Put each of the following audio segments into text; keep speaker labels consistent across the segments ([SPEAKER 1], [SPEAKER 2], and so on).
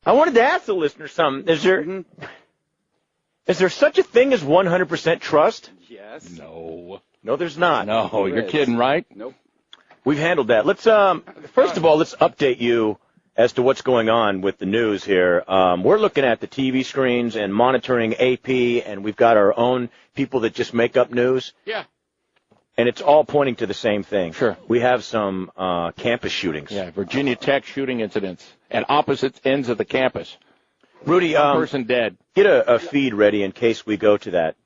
[SPEAKER 1] I wanted to ask the listener something. Is there such a thing as 100% trust?
[SPEAKER 2] Yes.
[SPEAKER 3] No.
[SPEAKER 1] No, there's not.
[SPEAKER 3] No, you're kidding, right?
[SPEAKER 2] Nope.
[SPEAKER 1] We've handled that. Let's first of all, let's update you as to what's going on with the news here. We're looking at the TV screens and monitoring AP, and we've got our own people that just make up news.
[SPEAKER 3] Yeah.
[SPEAKER 1] And it's all pointing to the same thing.
[SPEAKER 3] Sure.
[SPEAKER 1] We have some campus shootings.
[SPEAKER 3] Yeah, Virginia Tech shooting incidents at opposite ends of the campus.
[SPEAKER 1] Rudy,
[SPEAKER 3] One person dead.
[SPEAKER 1] Get a feed ready in case we go to that.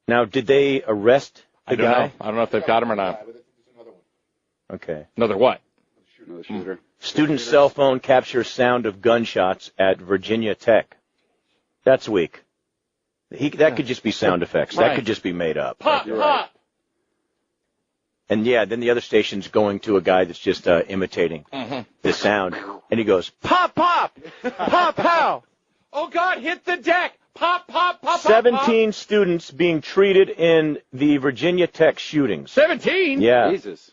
[SPEAKER 1] Now, did they arrest the guy?
[SPEAKER 3] I don't know if they've got him or not.
[SPEAKER 1] Okay.
[SPEAKER 3] Another what?
[SPEAKER 2] Another shooter.
[SPEAKER 1] Student cell phone captures sound of gunshots at Virginia Tech. That's weak. That could just be sound effects.
[SPEAKER 3] Right.
[SPEAKER 1] That could just be made up.
[SPEAKER 3] Pop, pop.
[SPEAKER 1] And, yeah, then the other station's going to a guy that's just imitating the sound. And he goes, pop, pop, pop, pow.
[SPEAKER 3] Oh, God, hit the deck. Pop, pop, pop,
[SPEAKER 1] 17 students being treated in the Virginia Tech shootings.
[SPEAKER 3] 17?
[SPEAKER 1] Yeah.
[SPEAKER 2] Jesus.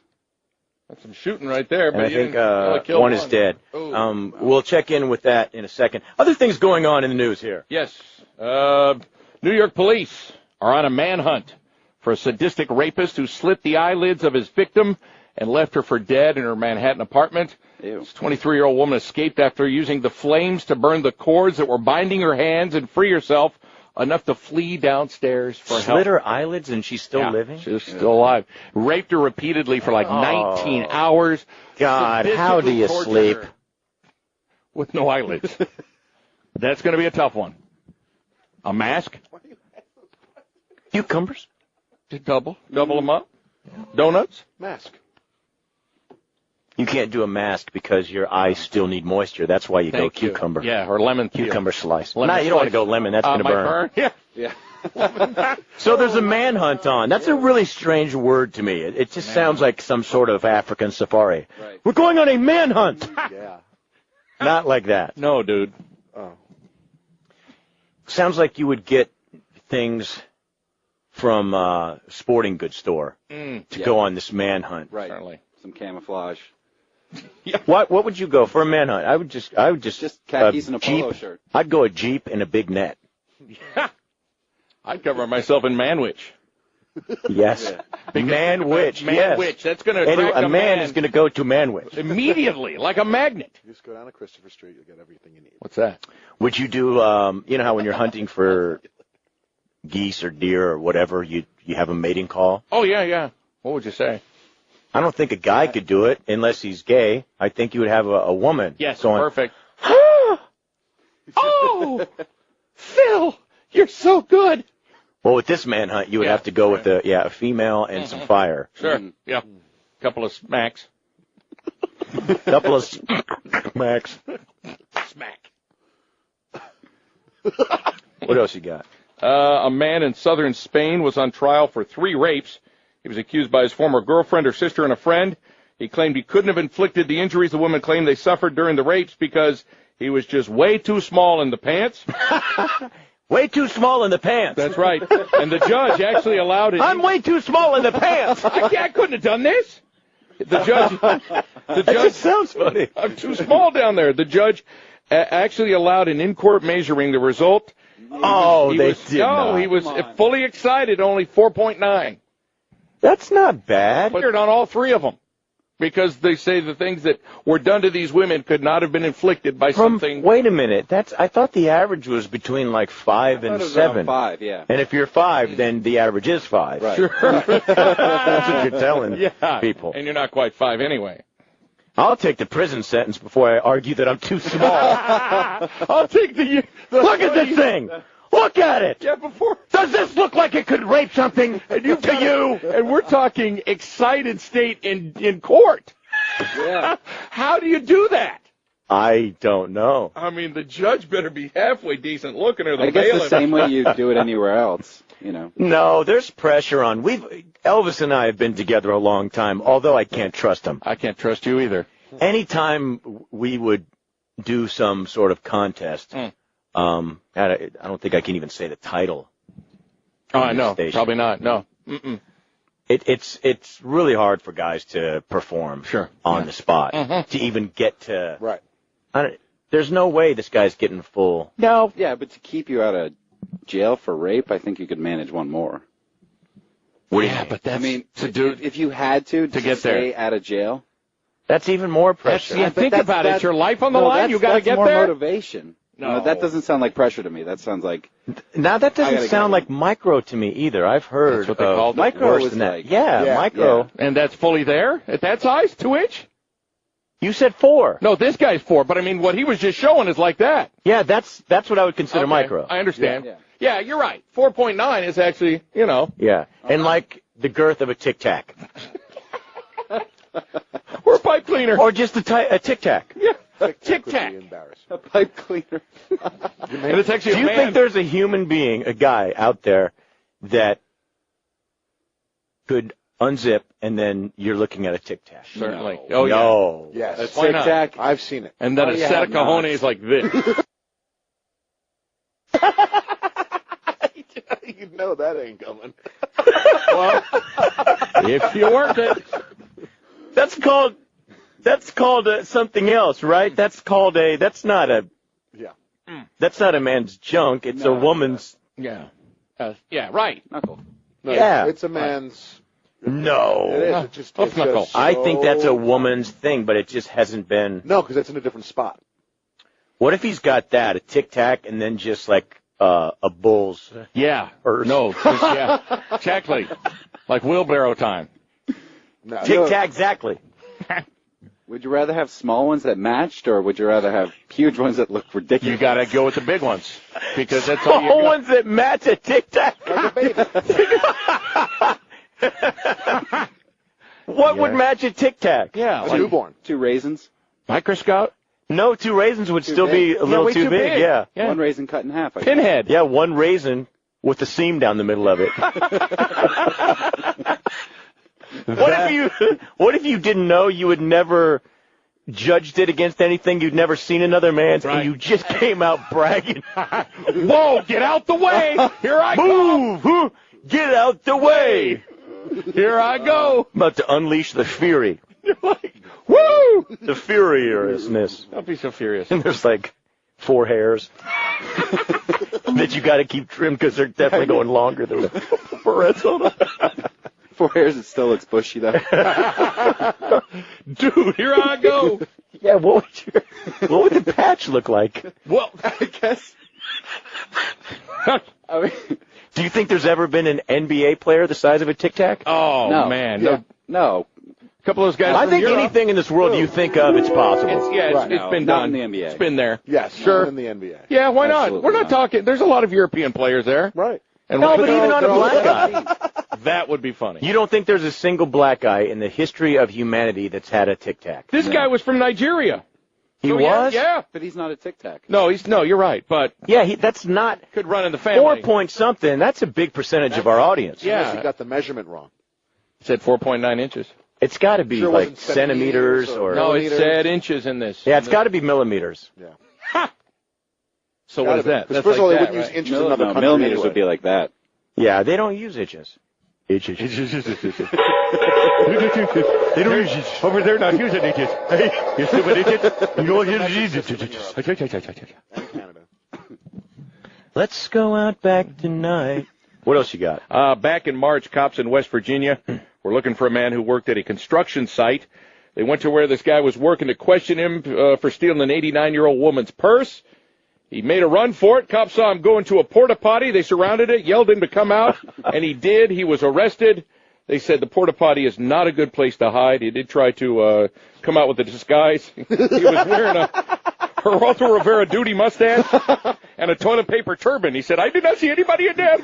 [SPEAKER 3] That's some shooting right there.
[SPEAKER 1] And
[SPEAKER 3] But
[SPEAKER 1] I
[SPEAKER 3] you
[SPEAKER 1] think
[SPEAKER 3] didn't really kill
[SPEAKER 1] one is dead.
[SPEAKER 3] Oh.
[SPEAKER 1] We'll check in with that in a second. Other things going on in the news here.
[SPEAKER 3] Yes. New York police are on a manhunt for a sadistic rapist who slit the eyelids of his victim and left her for dead in her Manhattan apartment.
[SPEAKER 2] Ew.
[SPEAKER 3] This 23-year-old woman escaped after using the flames to burn the cords that were binding her hands and free herself, enough to flee downstairs for help.
[SPEAKER 1] Slit her eyelids and she's still living?
[SPEAKER 3] She's still alive. Raped her repeatedly for like 19 hours.
[SPEAKER 1] God, how do you
[SPEAKER 3] Sadistically
[SPEAKER 1] sleep?
[SPEAKER 3] tortured her with no eyelids. That's going to be a tough one. A mask?
[SPEAKER 1] Cucumbers?
[SPEAKER 3] Double them up. Donuts?
[SPEAKER 2] Mask.
[SPEAKER 1] You can't do a mask because your eyes still need moisture. That's why you go
[SPEAKER 3] Thank you.
[SPEAKER 1] cucumber.
[SPEAKER 3] Yeah, or lemon peel.
[SPEAKER 1] Cucumber slice.
[SPEAKER 3] Lemon
[SPEAKER 1] You don't want to
[SPEAKER 3] slice.
[SPEAKER 1] go lemon. That's going to
[SPEAKER 3] might
[SPEAKER 1] burn.
[SPEAKER 3] Yeah.
[SPEAKER 2] Yeah.
[SPEAKER 1] So there's a manhunt on. That's a really strange word to me. It just sounds like some sort of African safari.
[SPEAKER 2] Right.
[SPEAKER 1] We're going on a manhunt.
[SPEAKER 2] Yeah.
[SPEAKER 1] Not like that.
[SPEAKER 3] No, dude.
[SPEAKER 2] Oh.
[SPEAKER 1] Sounds like you would get things from a sporting goods store to go on this manhunt.
[SPEAKER 2] Right.
[SPEAKER 3] Certainly.
[SPEAKER 2] Some camouflage.
[SPEAKER 1] What would you go for a manhunt? I would just
[SPEAKER 2] khakis and a
[SPEAKER 1] Jeep.
[SPEAKER 2] polo shirt.
[SPEAKER 1] I'd go a Jeep and a big net.
[SPEAKER 3] I'd cover myself in manwich.
[SPEAKER 1] Yes. Manwich. Yes.
[SPEAKER 3] Manwich. That's going to
[SPEAKER 1] Anyway,
[SPEAKER 3] attract
[SPEAKER 1] a man is going to go to Manwich.
[SPEAKER 3] immediately, like a magnet.
[SPEAKER 4] You just go down to Christopher Street, you'll get everything you need.
[SPEAKER 3] What's that?
[SPEAKER 1] Would you do, you know how when you're hunting for geese or deer or whatever, you have a mating call?
[SPEAKER 3] Oh, yeah. What would you say?
[SPEAKER 1] I don't think a guy could do it unless he's gay. I think you would have a woman.
[SPEAKER 3] Yes,
[SPEAKER 1] going,
[SPEAKER 3] perfect. Oh, Phil, you're so good.
[SPEAKER 1] Well, with this manhunt, you would have to go with a female and some fire.
[SPEAKER 3] Sure, yeah. Couple of smacks.
[SPEAKER 1] Couple of smacks.
[SPEAKER 3] Smack.
[SPEAKER 1] What else you got?
[SPEAKER 3] A man in southern Spain was on trial for 3 rapes. He was accused by his former girlfriend, her sister, and a friend. He claimed he couldn't have inflicted the injuries the women claimed they suffered during the rapes because he was just way too small in the pants.
[SPEAKER 1] Way too small in the pants.
[SPEAKER 3] That's right. And the judge actually allowed it.
[SPEAKER 1] I'm way too small in the pants.
[SPEAKER 3] I couldn't have done this. The judge.
[SPEAKER 1] That just sounds funny.
[SPEAKER 3] I'm too small down there. The judge actually allowed an in-court measuring. The result.
[SPEAKER 1] Oh, they did not.
[SPEAKER 3] He was fully excited. Only 4.9.
[SPEAKER 1] That's not bad.
[SPEAKER 3] Cleared on all 3 of them. Because they say the things that were done to these women could not have been inflicted by something.
[SPEAKER 1] Wait a minute. I thought the average was between like 5 and 7.
[SPEAKER 2] 5, yeah.
[SPEAKER 1] And if you're 5, then the average is 5.
[SPEAKER 2] Right.
[SPEAKER 3] Sure.
[SPEAKER 1] That's what you're telling people.
[SPEAKER 3] And you're not quite 5 anyway.
[SPEAKER 1] I'll take the prison sentence before I argue that I'm too small.
[SPEAKER 3] I'll take the
[SPEAKER 1] Look at this thing. Look at it.
[SPEAKER 3] Yeah, before.
[SPEAKER 1] Does this look like it could rape something to you?
[SPEAKER 3] And we're talking excited state in court.
[SPEAKER 2] Yeah.
[SPEAKER 3] How do you do that?
[SPEAKER 1] I don't know.
[SPEAKER 3] I mean, the judge better be halfway decent looking, or the
[SPEAKER 2] I guess the
[SPEAKER 3] bailiff.
[SPEAKER 2] same way you do it anywhere else, you know.
[SPEAKER 1] No, there's pressure on. Elvis and I have bbeen together a long time, although I can't trust him.
[SPEAKER 3] I can't trust you either.
[SPEAKER 1] Anytime we would do some sort of contest, I don't think I can even say the title.
[SPEAKER 3] Oh, I know.
[SPEAKER 1] Station.
[SPEAKER 3] Probably not. No. Mm-mm.
[SPEAKER 1] It's really hard for guys to perform
[SPEAKER 3] Sure.
[SPEAKER 1] on the spot to even get to.
[SPEAKER 4] Right.
[SPEAKER 1] There's no way this guy's getting full.
[SPEAKER 3] No.
[SPEAKER 2] Yeah, but to keep you out of jail for rape, I think you could manage one more.
[SPEAKER 3] Yeah, but that's to do.
[SPEAKER 2] If you had to
[SPEAKER 3] get
[SPEAKER 2] stay
[SPEAKER 3] there.
[SPEAKER 2] out of jail.
[SPEAKER 1] That's even more pressure.
[SPEAKER 3] Yeah, think about it. It's your life on the line. You got to get
[SPEAKER 2] more
[SPEAKER 3] there.
[SPEAKER 2] Motivation.
[SPEAKER 3] No.
[SPEAKER 2] That doesn't sound like pressure to me. That sounds like
[SPEAKER 1] Now, that doesn't
[SPEAKER 2] gotta
[SPEAKER 1] sound
[SPEAKER 2] get
[SPEAKER 1] like micro to me either. I've heard
[SPEAKER 3] That's what they called it.
[SPEAKER 2] Micro
[SPEAKER 1] worse
[SPEAKER 2] was
[SPEAKER 1] than that.
[SPEAKER 2] like-
[SPEAKER 1] Yeah, micro.
[SPEAKER 2] yeah.
[SPEAKER 3] And that's fully there at that size, 2-inch.
[SPEAKER 1] You said 4.
[SPEAKER 3] No, this guy's 4, but I mean, what he was just showing is like that.
[SPEAKER 1] Yeah, that's what I would consider
[SPEAKER 3] Okay,
[SPEAKER 1] micro.
[SPEAKER 3] I understand.
[SPEAKER 2] Yeah.
[SPEAKER 3] Yeah, you're right. 4.9 is actually,
[SPEAKER 1] Yeah, and like the girth of a Tic Tac,
[SPEAKER 3] or a pipe cleaner.
[SPEAKER 1] or just a Tic Tac.
[SPEAKER 3] Yeah, a
[SPEAKER 4] Would
[SPEAKER 3] tic
[SPEAKER 4] be
[SPEAKER 3] tac.
[SPEAKER 4] embarrassing.
[SPEAKER 2] a pipe cleaner.
[SPEAKER 3] And it's actually
[SPEAKER 1] Do
[SPEAKER 3] a
[SPEAKER 1] you
[SPEAKER 3] man.
[SPEAKER 1] think there's a human being, a guy out there, that could unzip and then you're looking at a Tic Tac?
[SPEAKER 3] Certainly.
[SPEAKER 2] No.
[SPEAKER 3] Oh, yeah.
[SPEAKER 1] No.
[SPEAKER 4] Yes.
[SPEAKER 3] Why not?
[SPEAKER 2] Tic-tac.
[SPEAKER 4] I've seen it.
[SPEAKER 3] And then
[SPEAKER 2] Oh,
[SPEAKER 3] a
[SPEAKER 2] you
[SPEAKER 3] set
[SPEAKER 2] have
[SPEAKER 3] of
[SPEAKER 2] not.
[SPEAKER 3] cojones like this.
[SPEAKER 4] You know that ain't coming.
[SPEAKER 3] Well, if you work it.
[SPEAKER 1] That's called something else, right? That's not a man's junk. It's a
[SPEAKER 2] No.
[SPEAKER 1] woman's.
[SPEAKER 3] Yeah. Yeah, right.
[SPEAKER 2] Knuckle.
[SPEAKER 4] No,
[SPEAKER 1] Yeah.
[SPEAKER 4] It's a man's.
[SPEAKER 1] No.
[SPEAKER 4] It is. It just,
[SPEAKER 3] Tough
[SPEAKER 4] it's
[SPEAKER 3] knuckle.
[SPEAKER 4] just
[SPEAKER 1] I think that's a
[SPEAKER 4] so-
[SPEAKER 1] woman's thing, but it just hasn't been.
[SPEAKER 4] No, because it's in a different spot.
[SPEAKER 1] What if he's got that, a Tic Tac, and then just like a bull's?
[SPEAKER 3] Yeah.
[SPEAKER 1] Purse.
[SPEAKER 3] No. Yeah. Exactly. Like wheelbarrow time.
[SPEAKER 4] No.
[SPEAKER 1] Tic Tac, exactly.
[SPEAKER 2] Would you rather have small ones that matched, or would you rather have huge ones that look ridiculous?
[SPEAKER 3] You got to go with the big ones because that's all you
[SPEAKER 1] All
[SPEAKER 3] got.
[SPEAKER 1] ones that match a Tic Tac. What would match a Tic Tac?
[SPEAKER 3] Yeah.
[SPEAKER 4] A
[SPEAKER 3] Like
[SPEAKER 4] newborn.
[SPEAKER 2] 2 raisins.
[SPEAKER 3] microscope.
[SPEAKER 1] No, 2 raisins would still be
[SPEAKER 2] big.
[SPEAKER 1] a little
[SPEAKER 3] way
[SPEAKER 1] too big. Yeah.
[SPEAKER 3] Yeah.
[SPEAKER 2] 1 raisin cut in half. I guess.
[SPEAKER 3] Pinhead.
[SPEAKER 1] Yeah, 1 raisin with a seam down the middle of it. What if you didn't know, you had never judged it against anything, you'd never seen another man's,
[SPEAKER 3] Right.
[SPEAKER 1] and you just came out bragging.
[SPEAKER 3] Whoa, get out the way. Here I go.
[SPEAKER 1] Move! Get out the way!
[SPEAKER 3] Here I go.
[SPEAKER 1] About to unleash the fury.
[SPEAKER 3] You're like, woo!
[SPEAKER 1] The furiousness.
[SPEAKER 3] Don't be so furious.
[SPEAKER 1] And there's like 4 hairs that you got to keep trimmed because they're definitely going longer than the barrettes on them.
[SPEAKER 2] 4 hairs, it still looks bushy though.
[SPEAKER 3] Dude, here I go.
[SPEAKER 1] Yeah, what would the patch look like?
[SPEAKER 3] Well,
[SPEAKER 2] I guess. I mean,
[SPEAKER 1] Do you think there's ever been an NBA player the size of a Tic Tac?
[SPEAKER 3] oh,
[SPEAKER 2] no.
[SPEAKER 3] man.
[SPEAKER 2] Yeah.
[SPEAKER 3] No.
[SPEAKER 2] No.
[SPEAKER 3] A couple of those guys
[SPEAKER 1] I
[SPEAKER 3] from
[SPEAKER 1] think
[SPEAKER 3] Europe.
[SPEAKER 1] anything in this world you think of, it's possible.
[SPEAKER 3] It's
[SPEAKER 4] Right.
[SPEAKER 3] been
[SPEAKER 2] Not
[SPEAKER 3] done.
[SPEAKER 2] in the NBA.
[SPEAKER 3] It's been there.
[SPEAKER 4] Yes.
[SPEAKER 3] Sure.
[SPEAKER 4] In the NBA.
[SPEAKER 3] Yeah, why not?
[SPEAKER 2] Absolutely
[SPEAKER 3] We're not
[SPEAKER 2] not.
[SPEAKER 3] talking. There's a lot of European players there.
[SPEAKER 4] Right.
[SPEAKER 3] And
[SPEAKER 1] No,
[SPEAKER 3] we're
[SPEAKER 1] but
[SPEAKER 3] gonna-
[SPEAKER 1] even on a black guy.
[SPEAKER 3] that would be funny.
[SPEAKER 1] You don't think there's a single black guy in the history of humanity that's had a Tic Tac?
[SPEAKER 3] This guy was from Nigeria.
[SPEAKER 1] He
[SPEAKER 3] So,
[SPEAKER 1] was?
[SPEAKER 3] Yeah.
[SPEAKER 2] But he's not a Tic Tac.
[SPEAKER 3] No, you're right, but
[SPEAKER 1] Yeah, that's not
[SPEAKER 3] could run in the
[SPEAKER 1] 4
[SPEAKER 3] family.
[SPEAKER 1] point something. That's a big percentage of our audience.
[SPEAKER 3] Yeah.
[SPEAKER 4] Unless you got the measurement wrong.
[SPEAKER 3] It said 4.9 inches.
[SPEAKER 1] It's got to be
[SPEAKER 4] Sure it
[SPEAKER 1] like
[SPEAKER 4] wasn't
[SPEAKER 1] centimeters
[SPEAKER 4] centimeters
[SPEAKER 1] or.
[SPEAKER 4] or-
[SPEAKER 3] No, it
[SPEAKER 4] Millimeters.
[SPEAKER 3] said inches in this.
[SPEAKER 1] Yeah, it's got to be millimeters.
[SPEAKER 4] Yeah.
[SPEAKER 3] So what is that?
[SPEAKER 4] Because
[SPEAKER 3] That's
[SPEAKER 4] first of all,
[SPEAKER 3] like
[SPEAKER 4] they
[SPEAKER 3] that,
[SPEAKER 4] wouldn't use
[SPEAKER 3] right?
[SPEAKER 4] inches in another country
[SPEAKER 2] millimeters
[SPEAKER 4] anyway.
[SPEAKER 2] would be like that.
[SPEAKER 1] Yeah, they don't use inches. Inches.
[SPEAKER 3] They don't use it. Over there not using it. Hey, you stupid idiot. You don't use it.
[SPEAKER 4] And Canada.
[SPEAKER 1] Let's go out back tonight. What else you got?
[SPEAKER 3] Back in March, cops in West Virginia were looking for a man who worked at a construction site. They went to where this guy was working to question him for stealing an 89-year-old woman's purse. He made a run for it. Cops saw him going to a porta potty. They surrounded it, yelled him to come out, and he did. He was arrested. They said the porta potty is not a good place to hide. He did try to come out with a disguise. He was wearing a Geraldo Rivera duty mustache and a toilet paper turban. He said, "I did not see anybody in there."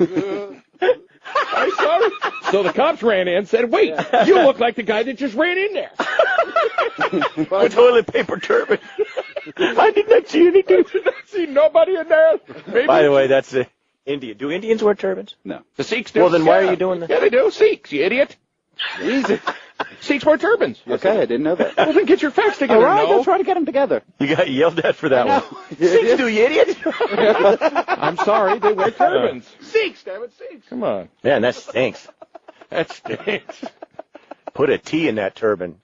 [SPEAKER 3] I'm sorry. So the cops ran in and said, "Wait, you look like the guy that just ran in there."
[SPEAKER 1] A toilet paper turban. I did not see anything.
[SPEAKER 3] I did not see nobody in there. Maybe
[SPEAKER 1] By the way, that's India. Do Indians wear turbans?
[SPEAKER 2] No.
[SPEAKER 3] the Sikhs do.
[SPEAKER 1] Well, then why
[SPEAKER 3] Yeah.
[SPEAKER 1] are you doing that?
[SPEAKER 3] Yeah, they do. Sikhs, you idiot.
[SPEAKER 2] Easy.
[SPEAKER 3] Sikhs wear turbans.
[SPEAKER 2] Okay, I didn't know that.
[SPEAKER 3] Well, then get your facts together.
[SPEAKER 2] All right,
[SPEAKER 3] no.
[SPEAKER 2] I'll try to get them together.
[SPEAKER 1] You got yelled at for that one.
[SPEAKER 2] You idiot.
[SPEAKER 1] Do you idiot?
[SPEAKER 3] I'm sorry, they wear turbans. Sikhs, damn it, Sikhs. Come on.
[SPEAKER 1] Man, that stinks.
[SPEAKER 3] That stinks.
[SPEAKER 1] Put a T in that turban.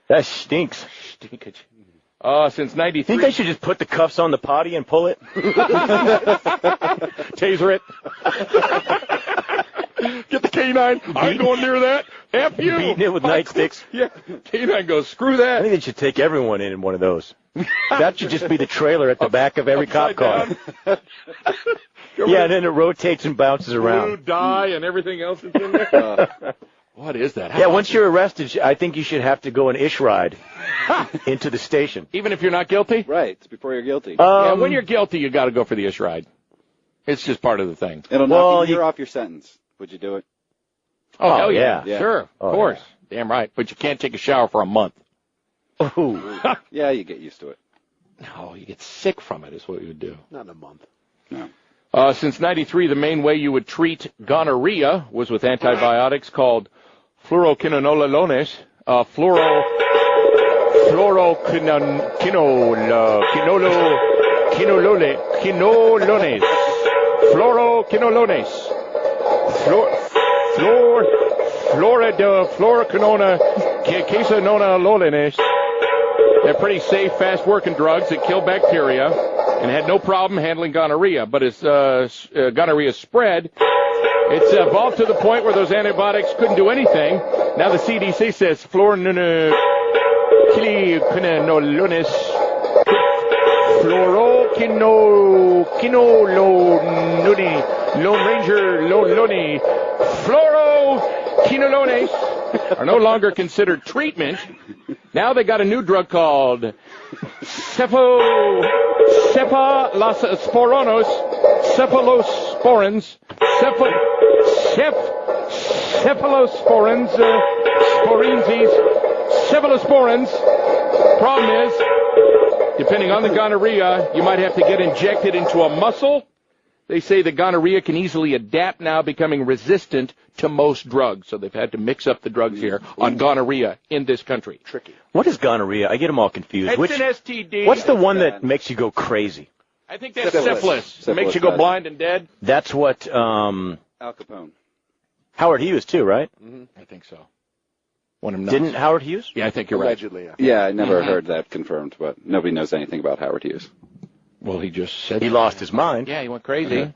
[SPEAKER 1] That stinks.
[SPEAKER 3] Stinkage. Since 93.
[SPEAKER 1] Think I should just put the cuffs on the potty and pull it?
[SPEAKER 3] Taser it. Get the canine. I ain't going near that. F you.
[SPEAKER 1] Beating it with nightsticks.
[SPEAKER 3] Yeah. Canine goes, screw that.
[SPEAKER 1] I think they should take everyone in one of those. That should just be the trailer at the back of every cop car. Yeah, and then it rotates and bounces
[SPEAKER 3] Blue
[SPEAKER 1] around.
[SPEAKER 3] dye and everything else is in there. What is that?
[SPEAKER 1] Yeah, once you're arrested, I think you should have to go an ish ride into the station.
[SPEAKER 3] Even if you're not guilty?
[SPEAKER 2] Right. It's before you're guilty.
[SPEAKER 3] Yeah, when you're guilty, you got to go for the ish ride. It's just part of the thing.
[SPEAKER 2] It'll knock a year off your sentence. Would you do it?
[SPEAKER 3] Oh, hell
[SPEAKER 1] yeah.
[SPEAKER 3] Sure, of course. Yeah. Damn right. But you can't take a shower for a month.
[SPEAKER 1] Ooh.
[SPEAKER 2] Yeah, you get used to it.
[SPEAKER 3] No, you get sick from it is what you would do.
[SPEAKER 4] Not in a month.
[SPEAKER 2] No.
[SPEAKER 3] Since 93, the main way you would treat gonorrhea was with antibiotics called fluoroquinolones, fluoroquinolones. They're pretty safe, fast-working drugs that kill bacteria and had no problem handling gonorrhea. But as gonorrhea spread, it's evolved to the point where those antibiotics couldn't do anything. Now the CDC says fluoroquinolones, fluoroquinolones are no longer considered treatment. Now they got a new drug called cephalosporins, cephalosporins. Problem is, depending on the gonorrhea, you might have to get injected into a muscle. They say the gonorrhea can easily adapt now, becoming resistant to most drugs. So they've had to mix up the drugs here on gonorrhea in this country.
[SPEAKER 4] Tricky.
[SPEAKER 1] What is gonorrhea? I get them all confused.
[SPEAKER 3] It's an STD.
[SPEAKER 1] What's the one that makes you go crazy?
[SPEAKER 3] I think that's syphilis. It makes you go blind and dead.
[SPEAKER 1] That's what
[SPEAKER 2] Al Capone.
[SPEAKER 1] Howard Hughes, too, right?
[SPEAKER 3] Mm-hmm. I think so. Nuts.
[SPEAKER 1] Didn't Howard Hughes?
[SPEAKER 3] Yeah, I think you're
[SPEAKER 4] Allegedly,
[SPEAKER 3] right.
[SPEAKER 2] Yeah, I never heard that confirmed, but nobody knows anything about Howard Hughes.
[SPEAKER 3] Well, he just said
[SPEAKER 1] he lost his mind.
[SPEAKER 3] Yeah, he went crazy. Mm-hmm.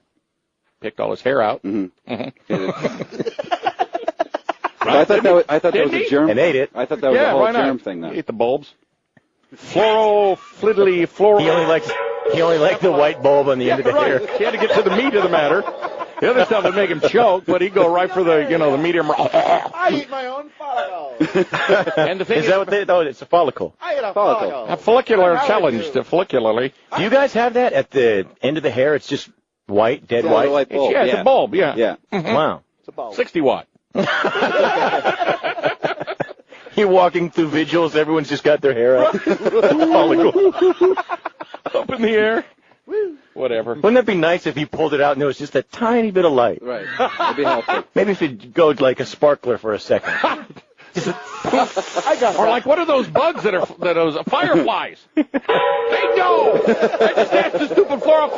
[SPEAKER 3] Picked all his hair out.
[SPEAKER 2] Mm-hmm.
[SPEAKER 3] Mm-hmm.
[SPEAKER 2] I thought that was a germ.
[SPEAKER 1] And ate it.
[SPEAKER 2] I thought that was a whole germ thing, though.
[SPEAKER 3] He ate the bulbs. Floral.
[SPEAKER 1] He only liked the white bulb on the end of the hair.
[SPEAKER 3] He had to get to the meat of the matter. The other stuff would make him choke, but he'd go right for the medium.
[SPEAKER 4] I eat my own follicle.
[SPEAKER 3] And the thing
[SPEAKER 1] is that what they? Oh, it's a follicle.
[SPEAKER 4] I eat a follicle.
[SPEAKER 3] A follicular challenge, follicularly.
[SPEAKER 1] Do you guys have that at the end of the hair? It's just white, dead
[SPEAKER 2] Yeah,
[SPEAKER 1] white.
[SPEAKER 2] the white bulb.
[SPEAKER 3] It's a bulb. Yeah.
[SPEAKER 2] Yeah.
[SPEAKER 3] Mm-hmm.
[SPEAKER 1] Wow.
[SPEAKER 4] It's a bulb.
[SPEAKER 3] 60 watt.
[SPEAKER 1] You're walking through vigils. Everyone's just got their hair up. Follicle.
[SPEAKER 3] Up in the air. Whatever.
[SPEAKER 1] Wouldn't that be nice if you pulled it out and there was just a tiny bit of light?
[SPEAKER 2] Right. That'd be helpful.
[SPEAKER 1] Maybe if it go like a sparkler for a second.
[SPEAKER 3] Or like, what are those bugs that are fireflies? Hey, no! I just asked the stupid floral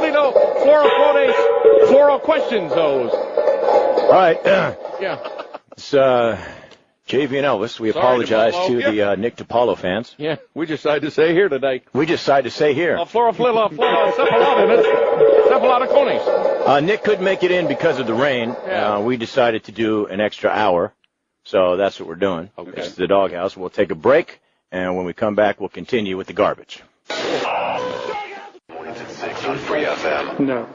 [SPEAKER 3] questions, those.
[SPEAKER 1] All right.
[SPEAKER 3] Yeah.
[SPEAKER 1] It's JV and Elvis. We apologize to the Nick Dipaolo fans.
[SPEAKER 3] Yeah, we decided to say here today.
[SPEAKER 1] We decided to say here. Nick couldn't make it in because of the rain.
[SPEAKER 3] Yeah.
[SPEAKER 1] We decided to do an extra hour, so that's what we're doing.
[SPEAKER 3] Okay.
[SPEAKER 1] It's the doghouse. We'll take a break, and when we come back, we'll continue with the garbage.
[SPEAKER 5] Mornings at 6 on Free FM.
[SPEAKER 6] No.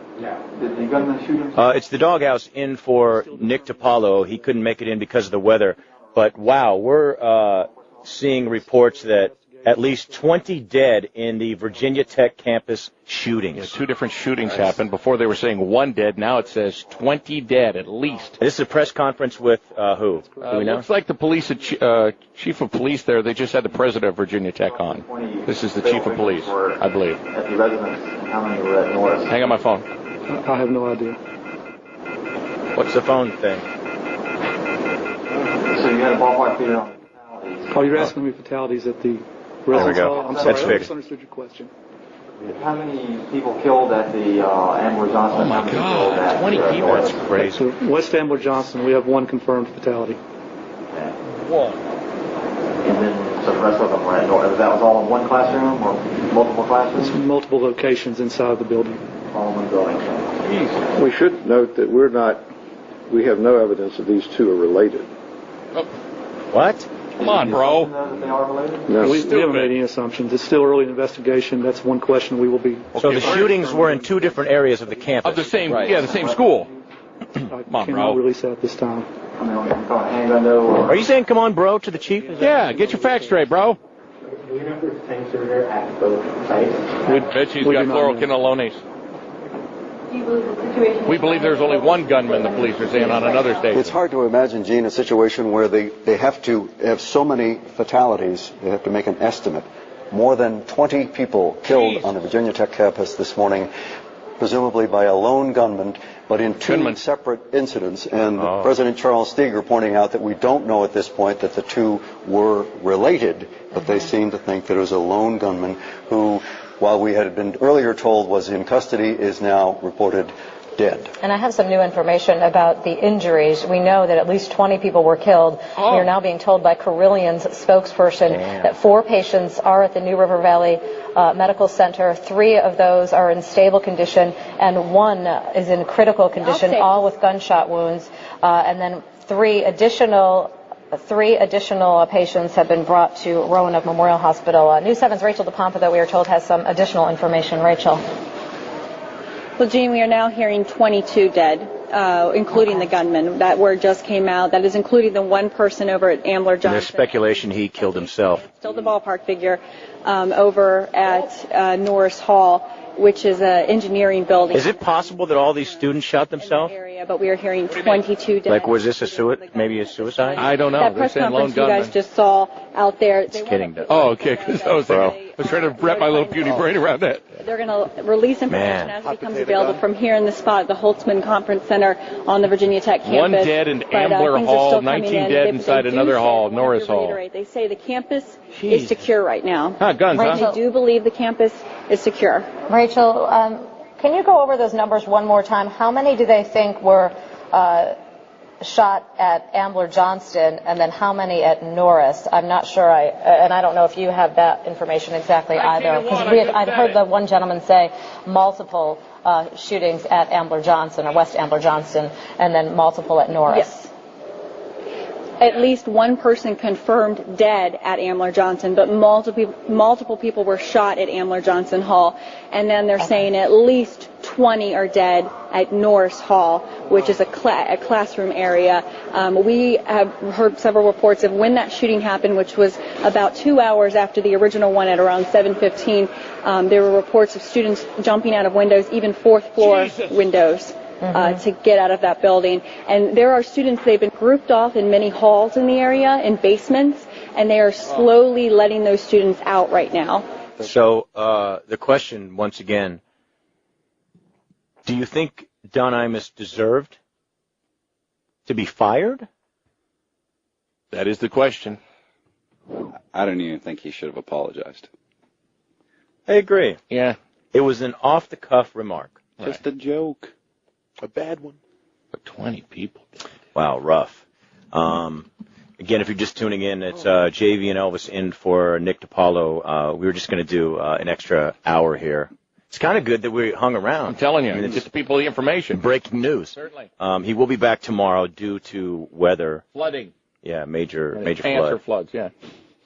[SPEAKER 6] Did the gunman shoot him?
[SPEAKER 1] It's the doghouse in for Nick Dipaolo. He couldn't make it in because of the weather. But, wow, we're seeing reports that at least 20 dead in the Virginia Tech campus shootings.
[SPEAKER 3] Yeah, 2 different shootings happened. Before they were saying 1 dead. Now it says 20 dead at least.
[SPEAKER 1] This is a press conference with who? Do we know?
[SPEAKER 3] Looks like the police, chief of police there. They just had the president of Virginia Tech on. This is the chief of police, I believe.
[SPEAKER 6] At the residence, how many were at Norris?
[SPEAKER 3] Hang on my phone.
[SPEAKER 6] I have no idea.
[SPEAKER 1] What's the phone thing?
[SPEAKER 6] So you had a ballpark figure on fatalities? Oh, you're asking me fatalities at the residence hall? I'm sorry,
[SPEAKER 1] That's
[SPEAKER 6] I
[SPEAKER 1] fixed.
[SPEAKER 6] misunderstood your question. How many people killed at the Ambler Johnson?
[SPEAKER 3] Oh, my God, 20 people.
[SPEAKER 1] That's crazy.
[SPEAKER 6] So West Ambler Johnson, we have 1 confirmed fatality.
[SPEAKER 1] One.
[SPEAKER 6] And then
[SPEAKER 7] So the rest of them were indoors. That was all in one classroom or multiple classrooms?
[SPEAKER 6] It's multiple locations inside the building.
[SPEAKER 7] All in one building.
[SPEAKER 8] We should note that we have no evidence that these two are related.
[SPEAKER 1] What?
[SPEAKER 3] Come on, bro.
[SPEAKER 7] Know that they are related?
[SPEAKER 8] No.
[SPEAKER 6] We haven't made any assumptions. It's still early in the investigation. That's one question we will be.
[SPEAKER 1] So the shootings were in two different areas of the campus.
[SPEAKER 3] Of the same, the same school.
[SPEAKER 6] I
[SPEAKER 3] on,
[SPEAKER 6] cannot
[SPEAKER 3] bro.
[SPEAKER 6] release that at this time.
[SPEAKER 7] I mean, we're talking handgun though, or...
[SPEAKER 1] Are you saying "come on, bro" to the chief?
[SPEAKER 3] Yeah, get your facts straight, bro.
[SPEAKER 7] Do you know if there's tanks over there at both sites?
[SPEAKER 3] We bet she's
[SPEAKER 6] We
[SPEAKER 3] got
[SPEAKER 6] do not
[SPEAKER 3] fluoroquinolones. We believe there's only one gunman, the police are saying, on another station.
[SPEAKER 9] It's hard to imagine, Gene, a situation where they have to have so many fatalities, they have to make an estimate. More than 20 people killed on the Virginia Tech campus this morning, presumably by a lone gunman, but in two separate incidents. And President Charles Steger pointing out that we don't know at this point that the two were related, but they seem to think that it was a lone gunman who, while we had been earlier told was in custody, is now reported dead.
[SPEAKER 10] And I have some new information about the injuries. We know that at least 20 people were killed. We are now being told by Carillion's spokesperson that 4 patients are at the New River Valley Medical Center. 3 of those are in stable condition, and 1 is in critical condition, all with gunshot wounds. And then 3 additional patients have been brought to Roanoke Memorial Hospital. News 7's Rachel DePompa, though, we are told, has some additional information. Rachel.
[SPEAKER 11] Well, Gene, we are now hearing 22 dead, including the gunman. That word just came out. That is including the one person over at Ambler Johnson.
[SPEAKER 1] There's speculation he killed himself.
[SPEAKER 11] Still the ballpark figure over at Norris Hall, which is an engineering building.
[SPEAKER 1] Is it possible that all these students shot themselves?
[SPEAKER 11] But we are hearing 22 dead.
[SPEAKER 1] Like, was this maybe a suicide?
[SPEAKER 3] I don't know.
[SPEAKER 11] That press conference you guys just saw out there.
[SPEAKER 1] It's kidding.
[SPEAKER 3] Oh, okay, because I was trying to wrap my little puny brain around that.
[SPEAKER 11] They're going to release information as it becomes available from here in the spot at the Holtzman Conference Center on the Virginia Tech campus.
[SPEAKER 3] 1 dead in Ambler Hall, 19 dead inside another hall, Norris Hall.
[SPEAKER 11] They say the campus is secure right now.
[SPEAKER 3] Guns, huh?
[SPEAKER 11] They do believe the campus is secure.
[SPEAKER 10] Rachel, can you go over those numbers one more time? How many do they think were shot at Ambler Johnston, and then how many at Norris? I'm not sure. And I don't know if you have that information exactly either. Because I've heard the one gentleman say multiple shootings at Ambler Johnston or West Ambler Johnston, and then multiple at Norris.
[SPEAKER 11] Yes. At least one person confirmed dead at Ambler Johnson, but multiple people were shot at Ambler Johnson Hall. And then they're saying at least 20 are dead at Norris Hall, which is a classroom area. We have heard several reports of when that shooting happened, which was about 2 hours after the original one at around 7:15. There were reports of students jumping out of windows, even 4th floor windows. To get out of that building. And there are students, they've been grouped off in many halls in the area, in basements, and they are slowly letting those students out right now.
[SPEAKER 1] So the question, once again, do you think Don Imus deserved to be fired?
[SPEAKER 3] That is the question.
[SPEAKER 2] I don't even think he should have apologized.
[SPEAKER 1] I agree.
[SPEAKER 3] Yeah.
[SPEAKER 1] It was an off-the-cuff remark.
[SPEAKER 2] Just a joke.
[SPEAKER 8] A bad one.
[SPEAKER 3] But 20 people.
[SPEAKER 1] Wow, rough. Again, if you're just tuning in, it's JV and Elvis in for Nick Dipaolo. We were just going to do an extra hour here. It's kind of good that we hung around.
[SPEAKER 3] I'm telling you,
[SPEAKER 1] I mean, it's
[SPEAKER 3] just people the information.
[SPEAKER 1] Breaking news.
[SPEAKER 3] Certainly.
[SPEAKER 1] He will be back tomorrow due to weather.
[SPEAKER 3] Flooding.
[SPEAKER 1] Yeah, major
[SPEAKER 3] Pants
[SPEAKER 1] flood.
[SPEAKER 3] or floods, yeah.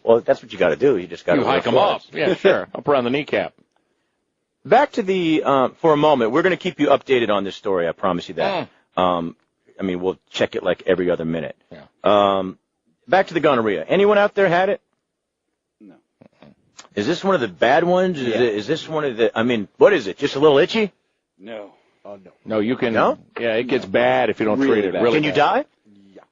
[SPEAKER 1] Well, that's what you got to do. You just got to
[SPEAKER 3] hike them up. Yeah, sure. Up around the kneecap.
[SPEAKER 1] Back to the, for a moment, we're going to keep you updated on this story, I promise you that. I mean, we'll check it like every other minute.
[SPEAKER 3] Yeah.
[SPEAKER 1] Back to the gonorrhea. Anyone out there had it?
[SPEAKER 2] No.
[SPEAKER 1] Is this one of the bad ones? Is this one of the, I mean, what is it? Just a little itchy?
[SPEAKER 2] No.
[SPEAKER 8] Oh, no.
[SPEAKER 3] No, you can.
[SPEAKER 1] No?
[SPEAKER 3] Yeah, it gets bad if you don't treat it.
[SPEAKER 2] bad.
[SPEAKER 3] Really
[SPEAKER 1] Can you die?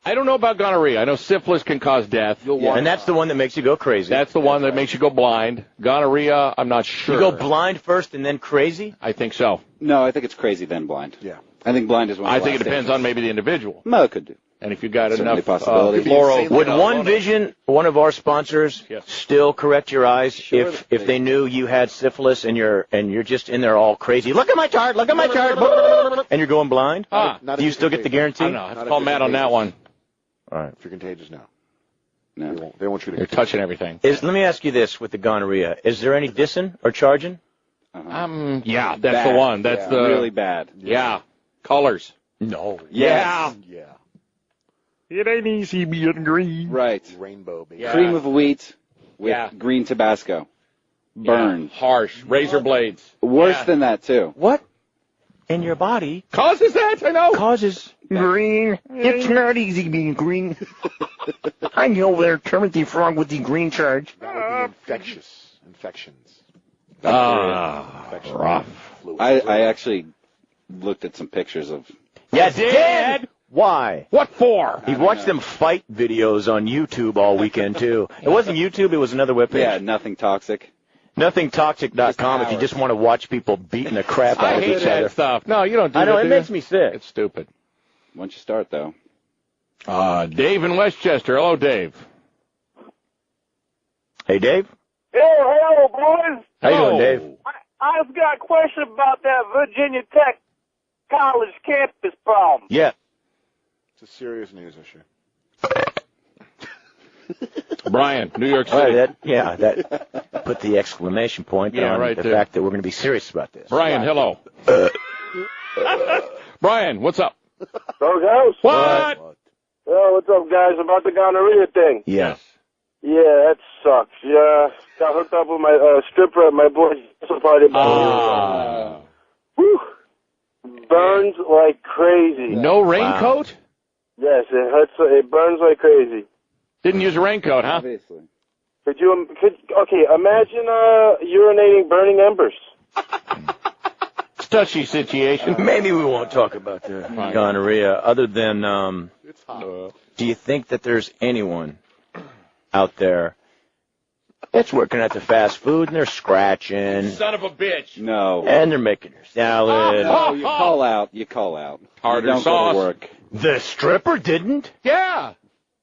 [SPEAKER 3] I don't know about gonorrhea. I know syphilis can cause death.
[SPEAKER 1] And that's the one that makes you go crazy.
[SPEAKER 3] That's the one that makes you go blind. Gonorrhea, I'm not sure.
[SPEAKER 1] You go blind first and then crazy?
[SPEAKER 3] I think so.
[SPEAKER 2] No, I think it's crazy then blind.
[SPEAKER 8] Yeah.
[SPEAKER 2] I think blind is one of
[SPEAKER 3] I
[SPEAKER 2] the
[SPEAKER 3] think it
[SPEAKER 2] last
[SPEAKER 3] depends
[SPEAKER 2] stages.
[SPEAKER 3] on maybe the individual.
[SPEAKER 2] No, it could do.
[SPEAKER 3] And if you got
[SPEAKER 2] Certainly
[SPEAKER 3] enough
[SPEAKER 2] possibility.
[SPEAKER 3] fluoro.
[SPEAKER 1] Would One Vision, one of our sponsors, still correct your eyes if they knew you had syphilis and you're just in there all crazy? Look at my chart, look at my chart, and you're going blind? Do you still get the guarantee?
[SPEAKER 3] I don't know. I have to call Matt on that one.
[SPEAKER 1] All right.
[SPEAKER 8] If you're contagious now.
[SPEAKER 2] No.
[SPEAKER 8] They want you to.
[SPEAKER 3] You're touching everything.
[SPEAKER 1] Let me ask you this with the gonorrhea. Is there any dissing or charging?
[SPEAKER 3] Yeah, that's
[SPEAKER 2] Bad.
[SPEAKER 3] the one. That's the
[SPEAKER 2] really bad.
[SPEAKER 3] Yeah, colors.
[SPEAKER 1] No.
[SPEAKER 2] Yes.
[SPEAKER 8] Yeah.
[SPEAKER 3] It ain't easy being green.
[SPEAKER 2] Right.
[SPEAKER 8] Rainbow, baby.
[SPEAKER 3] Yeah.
[SPEAKER 2] Cream of wheat with green Tabasco. Burn.
[SPEAKER 3] Yeah, harsh. Razor blades.
[SPEAKER 2] Worse than that, too.
[SPEAKER 1] What in your body
[SPEAKER 3] Causes that, I know.
[SPEAKER 1] causes
[SPEAKER 12] Green. It's not easy being green. I know there's Timothy Frog with the green charge.
[SPEAKER 8] That would be infections.
[SPEAKER 3] Rough.
[SPEAKER 2] I actually looked at some pictures of...
[SPEAKER 1] Yes, Dad! Why?
[SPEAKER 3] What for?
[SPEAKER 1] He watched them fight videos on YouTube all weekend, too. It wasn't YouTube, it was another webpage.
[SPEAKER 2] Yeah, Nothing Toxic.
[SPEAKER 1] NothingToxic.com if you just want to watch people beating the crap out
[SPEAKER 3] I
[SPEAKER 1] of
[SPEAKER 3] hate
[SPEAKER 1] each
[SPEAKER 3] that
[SPEAKER 1] other.
[SPEAKER 3] stuff. No, you don't do
[SPEAKER 1] I know,
[SPEAKER 3] that,
[SPEAKER 1] it
[SPEAKER 3] do
[SPEAKER 1] makes
[SPEAKER 3] you?
[SPEAKER 1] me sick.
[SPEAKER 3] It's stupid.
[SPEAKER 2] Once you start, though.
[SPEAKER 3] Dave in Westchester. Hello, Dave.
[SPEAKER 1] Hey, Dave.
[SPEAKER 13] Hello, boys.
[SPEAKER 1] How you doing, Dave?
[SPEAKER 13] I've got a question about that Virginia Tech college campus problem.
[SPEAKER 1] Yeah.
[SPEAKER 8] It's a serious news issue.
[SPEAKER 3] Brian, New York
[SPEAKER 1] All
[SPEAKER 3] City.
[SPEAKER 1] right, that put the exclamation point on
[SPEAKER 3] right
[SPEAKER 1] the
[SPEAKER 3] there.
[SPEAKER 1] fact that we're going to be serious about this.
[SPEAKER 3] Brian, hello. Brian, what's up?
[SPEAKER 13] Dog House?
[SPEAKER 3] What?
[SPEAKER 13] Oh, what's up, guys? About the gonorrhea thing.
[SPEAKER 1] Yes.
[SPEAKER 13] Yeah, that sucks. Yeah, got hooked up with my stripper at my boy's party. Whew. Burns like crazy.
[SPEAKER 3] No raincoat?
[SPEAKER 13] Yes, it hurts. It burns like crazy.
[SPEAKER 3] Didn't use a raincoat, huh?
[SPEAKER 2] Obviously.
[SPEAKER 13] Okay, imagine urinating burning embers.
[SPEAKER 3] It's a touchy situation.
[SPEAKER 1] Maybe we won't talk about the gonorrhea other than,
[SPEAKER 8] It's hot.
[SPEAKER 1] do you think that there's anyone out there that's working at the fast food and they're scratching
[SPEAKER 3] Son of a bitch.
[SPEAKER 2] No.
[SPEAKER 1] and they're making their salad?
[SPEAKER 2] No, you call out. You call out.
[SPEAKER 3] Tartar
[SPEAKER 2] you don't
[SPEAKER 3] sauce.
[SPEAKER 2] Go to work.
[SPEAKER 1] The stripper didn't?
[SPEAKER 3] Yeah.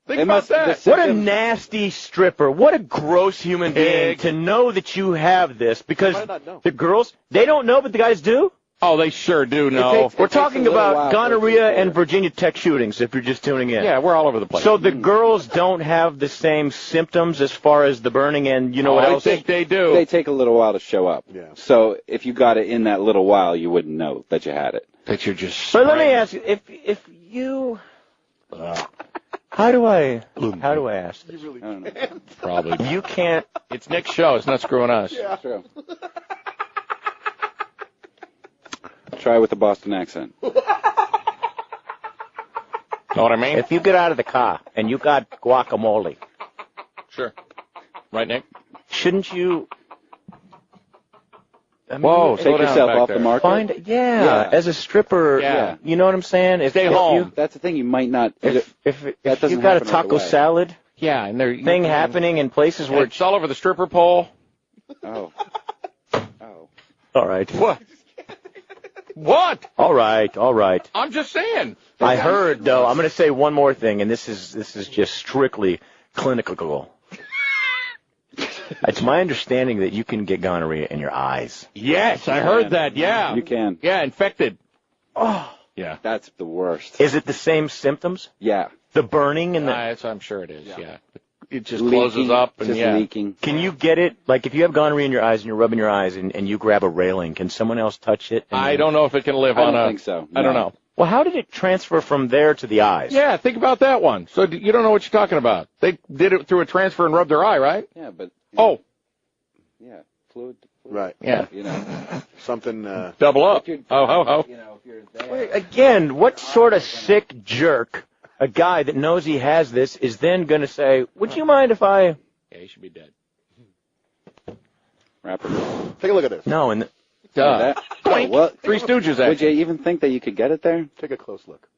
[SPEAKER 3] Think
[SPEAKER 2] They
[SPEAKER 3] about
[SPEAKER 2] must-
[SPEAKER 3] that.
[SPEAKER 2] the
[SPEAKER 1] What a
[SPEAKER 2] symptoms-
[SPEAKER 1] nasty stripper. What a gross human being
[SPEAKER 3] Pig.
[SPEAKER 1] to know that you have this because
[SPEAKER 8] might not know.
[SPEAKER 1] the girls, they don't know, but the guys do.
[SPEAKER 3] Oh, they sure do know.
[SPEAKER 2] takes-
[SPEAKER 1] We're
[SPEAKER 2] takes a
[SPEAKER 1] talking
[SPEAKER 2] little while
[SPEAKER 1] about
[SPEAKER 2] for
[SPEAKER 1] gonorrhea
[SPEAKER 2] it to
[SPEAKER 1] and Virginia Tech shootings if you're just tuning in.
[SPEAKER 3] Yeah, we're all over the place.
[SPEAKER 1] So the girls don't have the same symptoms as far as the burning and you know what
[SPEAKER 3] I
[SPEAKER 1] else?
[SPEAKER 3] think they do.
[SPEAKER 2] They take a little while to show up.
[SPEAKER 8] Yeah.
[SPEAKER 2] So if you got it in that little while, you wouldn't know that you had it.
[SPEAKER 3] that you're just.
[SPEAKER 1] But let me ask you, if you, how do I ask this?
[SPEAKER 2] I don't know.
[SPEAKER 3] Probably.
[SPEAKER 1] You can't.
[SPEAKER 3] It's Nick's show. It's not screwing us.
[SPEAKER 2] True. Try with the Boston accent.
[SPEAKER 3] Know what I mean?
[SPEAKER 1] If you get out of the car and you got guacamole,
[SPEAKER 3] Sure. Right, Nick?
[SPEAKER 1] shouldn't you? I mean,
[SPEAKER 3] Whoa,
[SPEAKER 2] Take yourself off the market.
[SPEAKER 1] Find
[SPEAKER 2] Yeah.
[SPEAKER 1] as a stripper.
[SPEAKER 3] Yeah.
[SPEAKER 1] You know what I'm saying? If,
[SPEAKER 3] Stay
[SPEAKER 1] if
[SPEAKER 3] home.
[SPEAKER 2] That's the thing. You might not.
[SPEAKER 1] If
[SPEAKER 2] doesn't
[SPEAKER 1] you got a
[SPEAKER 2] happen right
[SPEAKER 1] taco
[SPEAKER 2] away.
[SPEAKER 1] salad
[SPEAKER 3] Yeah, and they're
[SPEAKER 1] thing happening in places where
[SPEAKER 3] It's all over the stripper pole.
[SPEAKER 2] Oh. Oh.
[SPEAKER 1] all right,
[SPEAKER 3] What? What?
[SPEAKER 1] all right.
[SPEAKER 3] I'm just saying.
[SPEAKER 1] I heard though. I'm going to say one more thing, and this is just strictly clinical. It's my understanding that you can get gonorrhea in your eyes.
[SPEAKER 3] Yes, I heard that. Yeah.
[SPEAKER 2] You can.
[SPEAKER 3] Yeah, infected.
[SPEAKER 1] Oh,
[SPEAKER 3] Yeah.
[SPEAKER 2] That's the worst.
[SPEAKER 1] is it the same symptoms?
[SPEAKER 2] Yeah.
[SPEAKER 1] The burning and the.
[SPEAKER 3] I'm sure it is. Yeah. It just
[SPEAKER 2] Leaking,
[SPEAKER 3] closes up and
[SPEAKER 2] just
[SPEAKER 3] yeah.
[SPEAKER 2] leaking.
[SPEAKER 1] Can you get it? Like if you have gonorrhea in your eyes and you're rubbing your eyes and you grab a railing, can someone else touch it?
[SPEAKER 3] I don't know if it can live
[SPEAKER 2] I
[SPEAKER 3] on
[SPEAKER 2] don't
[SPEAKER 3] a.
[SPEAKER 2] think so.
[SPEAKER 3] I don't
[SPEAKER 2] No.
[SPEAKER 3] know.
[SPEAKER 1] Well, how did it transfer from there to the eyes?
[SPEAKER 3] Yeah, think about that one. So you don't know what you're talking about. They did it through a transfer and rubbed their eye, right?
[SPEAKER 2] Yeah, but.
[SPEAKER 3] Oh,
[SPEAKER 2] Yeah. Fluid.
[SPEAKER 8] Right.
[SPEAKER 3] yeah.
[SPEAKER 2] You know.
[SPEAKER 8] Something.
[SPEAKER 3] Double up.
[SPEAKER 2] If you're-
[SPEAKER 3] Oh, ho, ho.
[SPEAKER 2] You know, if you're there.
[SPEAKER 1] Wait, again, what sort of sick jerk, a guy that knows he has this, is then going to say, would you mind if I...
[SPEAKER 3] Yeah, he should be dead.
[SPEAKER 2] Rapper.
[SPEAKER 8] Take a look at this.
[SPEAKER 1] No, and
[SPEAKER 2] That, oh, well,
[SPEAKER 3] Three Stooges
[SPEAKER 2] would
[SPEAKER 3] action.
[SPEAKER 2] you even think that you could get it there?
[SPEAKER 8] Take a close look.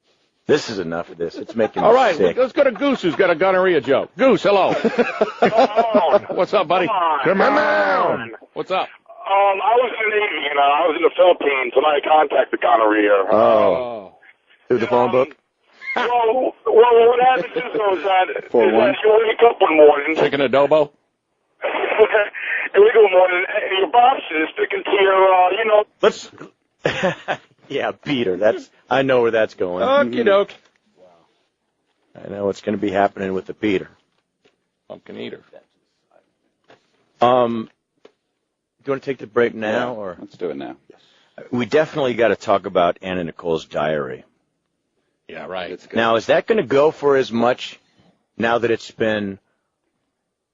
[SPEAKER 1] this is enough of this. It's making
[SPEAKER 3] All
[SPEAKER 1] me
[SPEAKER 3] right,
[SPEAKER 1] sick.
[SPEAKER 3] let's go to Goose, who's got a gonorrhea joke. Goose, hello. What's up, buddy?
[SPEAKER 13] Come on.
[SPEAKER 3] What's up?
[SPEAKER 13] I was in the Navy, I was in the Philippines, and I contacted gonorrhea.
[SPEAKER 1] Oh. Through the phone book?
[SPEAKER 13] Well, what happens is that you wake up one morning,
[SPEAKER 3] Chicken adobo?
[SPEAKER 13] you wake up one morning, and your boss is sticking to your,
[SPEAKER 1] Let's... yeah, Peter, I know where that's going.
[SPEAKER 3] Okie doke.
[SPEAKER 1] I know what's going to be happening with the Peter.
[SPEAKER 3] Pumpkin eater.
[SPEAKER 1] Do you want to take the break now, or
[SPEAKER 2] let's do it now?
[SPEAKER 1] We definitely got to talk about Anna Nicole's diary.
[SPEAKER 3] Yeah, right.
[SPEAKER 1] Now, is that going to go for as much now that it's been?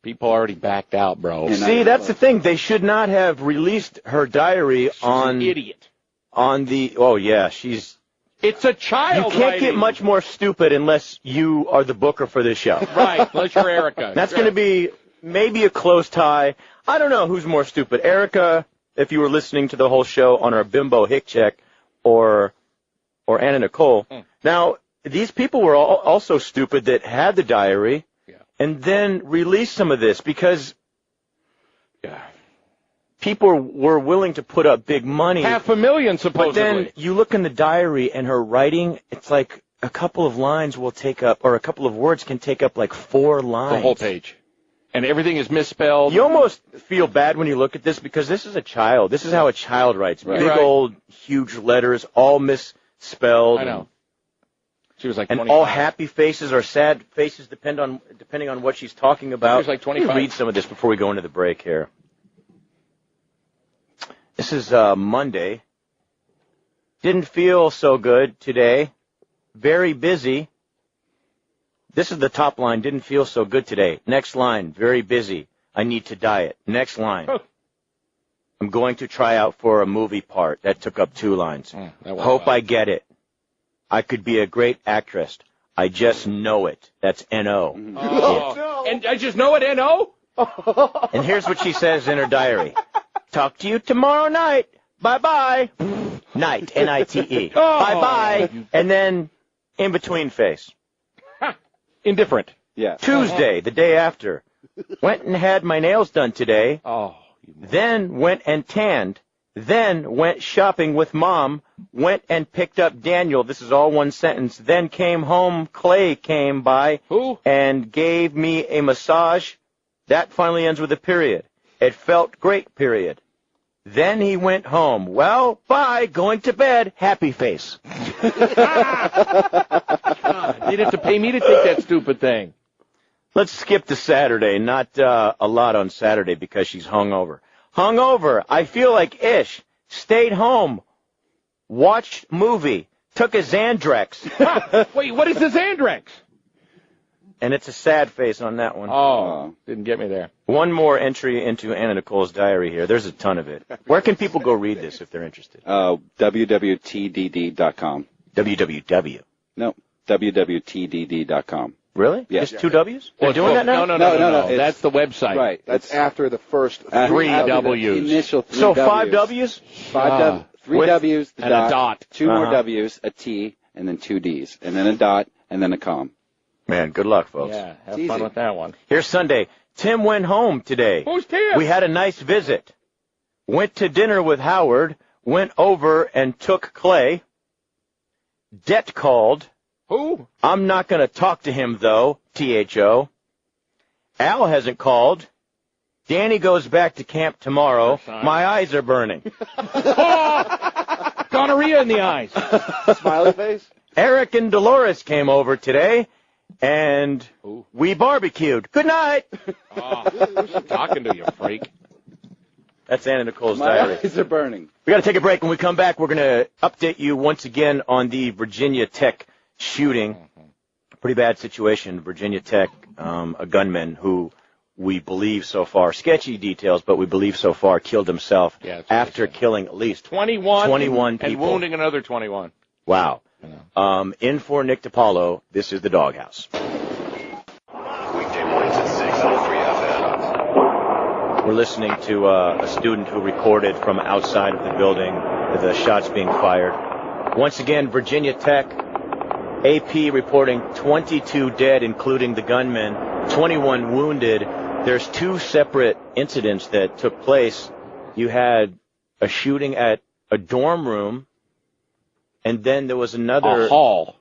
[SPEAKER 3] People already backed out, bro.
[SPEAKER 1] See, that's the thing. They should not have released her diary on.
[SPEAKER 3] An idiot.
[SPEAKER 1] On the. Oh yeah, she's.
[SPEAKER 3] It's a child.
[SPEAKER 1] You can't get much more stupid unless you are the booker for this show.
[SPEAKER 3] Right, unless you're Erica.
[SPEAKER 1] That's going to be maybe a close tie. I don't know who's more stupid, Erica, if you were listening to the whole show on our bimbo hick check, or Anna Nicole. Now, these people were also stupid that had the diary and then released some of this because people were willing to put up big money.
[SPEAKER 3] $500,000 supposedly.
[SPEAKER 1] But then you look in the diary and her writing, it's like a couple of lines will take up, or a couple of words can take up like 4 lines.
[SPEAKER 3] The whole page. And everything is misspelled.
[SPEAKER 1] You almost feel bad when you look at this because this is a child. This is how a child writes.
[SPEAKER 3] Right.
[SPEAKER 1] Big old, huge letters, all misspelled.
[SPEAKER 3] I know. She was like
[SPEAKER 1] and
[SPEAKER 3] 25.
[SPEAKER 1] all happy faces or sad faces depending on what she's talking about.
[SPEAKER 3] She was like 25.
[SPEAKER 1] Let me read some of this before we go into the break here. This is Monday. Didn't feel so good today. Very busy. This is the top line. Didn't feel so good today. Next line. Very busy. I need to diet. Next line. I'm going to try out for a movie part. That took up 2 lines. Hope I get it. I could be a great actress. I just know it. That's N-O.
[SPEAKER 3] Oh. And I just know it, N-O?
[SPEAKER 1] And here's what she says in her diary. Talk to you tomorrow night. Bye-bye. Night. N-I-T-E.
[SPEAKER 3] Oh.
[SPEAKER 1] Bye-bye. And then in between face.
[SPEAKER 3] Indifferent.
[SPEAKER 2] Yeah.
[SPEAKER 1] Tuesday, the day after. Went and had my nails done today.
[SPEAKER 3] Oh.
[SPEAKER 1] Then went and tanned. Then went shopping with Mom. Went and picked up Daniel. This is all one sentence. Then came home. Clay came by.
[SPEAKER 3] Who?
[SPEAKER 1] And gave me a massage. That finally ends with a period. It felt great, period. Then he went home. Well, bye. Going to bed. Happy face.
[SPEAKER 3] You'd have to pay me to take that stupid thing.
[SPEAKER 1] Let's skip to Saturday. Not a lot on Saturday because she's hungover. Hungover. I feel like ish. Stayed home. Watched movie. Took a Xandrex.
[SPEAKER 3] Wait, what is the Xandrex?
[SPEAKER 1] And it's a sad face on that one.
[SPEAKER 3] Oh, didn't get me there.
[SPEAKER 1] One more entry into Anna Nicole's diary here. There's a ton of it. Where can people go read this if they're interested?
[SPEAKER 2] www.tdd.com.
[SPEAKER 1] www.
[SPEAKER 2] No, www.tdd.com.
[SPEAKER 1] Really?
[SPEAKER 2] Yeah.
[SPEAKER 1] Just 2 W's? They're doing that now?
[SPEAKER 3] No. That's the website.
[SPEAKER 2] Right.
[SPEAKER 8] That's after the first
[SPEAKER 3] 3
[SPEAKER 2] After the
[SPEAKER 3] W's.
[SPEAKER 2] Initial 3
[SPEAKER 1] So
[SPEAKER 2] W's.
[SPEAKER 1] 5 W's?
[SPEAKER 2] 3 W's, the
[SPEAKER 3] and a dot.
[SPEAKER 2] 2 more W's, a T, and then 2 D's, and then a dot, and then a com.
[SPEAKER 1] Man, good luck, folks.
[SPEAKER 3] Yeah, have
[SPEAKER 2] It's
[SPEAKER 3] fun
[SPEAKER 2] easy.
[SPEAKER 3] with that one.
[SPEAKER 1] Here's Sunday. Tim went home today.
[SPEAKER 3] Who's Tim?
[SPEAKER 1] We had a nice visit. Went to dinner with Howard. Went over and took Clay. Det called.
[SPEAKER 3] Who?
[SPEAKER 1] I'm not going to talk to him, though. THO. Al hasn't called. Danny goes back to camp tomorrow. My eyes are burning.
[SPEAKER 3] Gonorrhea in the eyes.
[SPEAKER 8] smiley face.
[SPEAKER 1] Eric and Dolores came over today, and we barbecued. Good night.
[SPEAKER 3] Who's talking to you, freak?
[SPEAKER 1] That's Anna Nicole's
[SPEAKER 2] My
[SPEAKER 1] diary.
[SPEAKER 2] eyes are burning.
[SPEAKER 1] We got to take a break. When we come back, we're going to update you once again on the Virginia Tech shooting. Pretty bad situation. Virginia Tech, a gunman who we believe so far, sketchy details, but we believe so far, killed himself after killing at least
[SPEAKER 3] 21
[SPEAKER 1] people.
[SPEAKER 3] And wounding another 21.
[SPEAKER 1] Wow. In for Nick Dipaolo, this is the Doghouse.
[SPEAKER 5] Weekday mornings at 6 on Free FM.
[SPEAKER 1] We're listening to a student who recorded from outside of the building the shots being fired. Once again, Virginia Tech, AP reporting 22 dead, including the gunman, 21 wounded. There's 2 separate incidents that took place. You had a shooting at a dorm room, and then there was another...
[SPEAKER 3] A hall.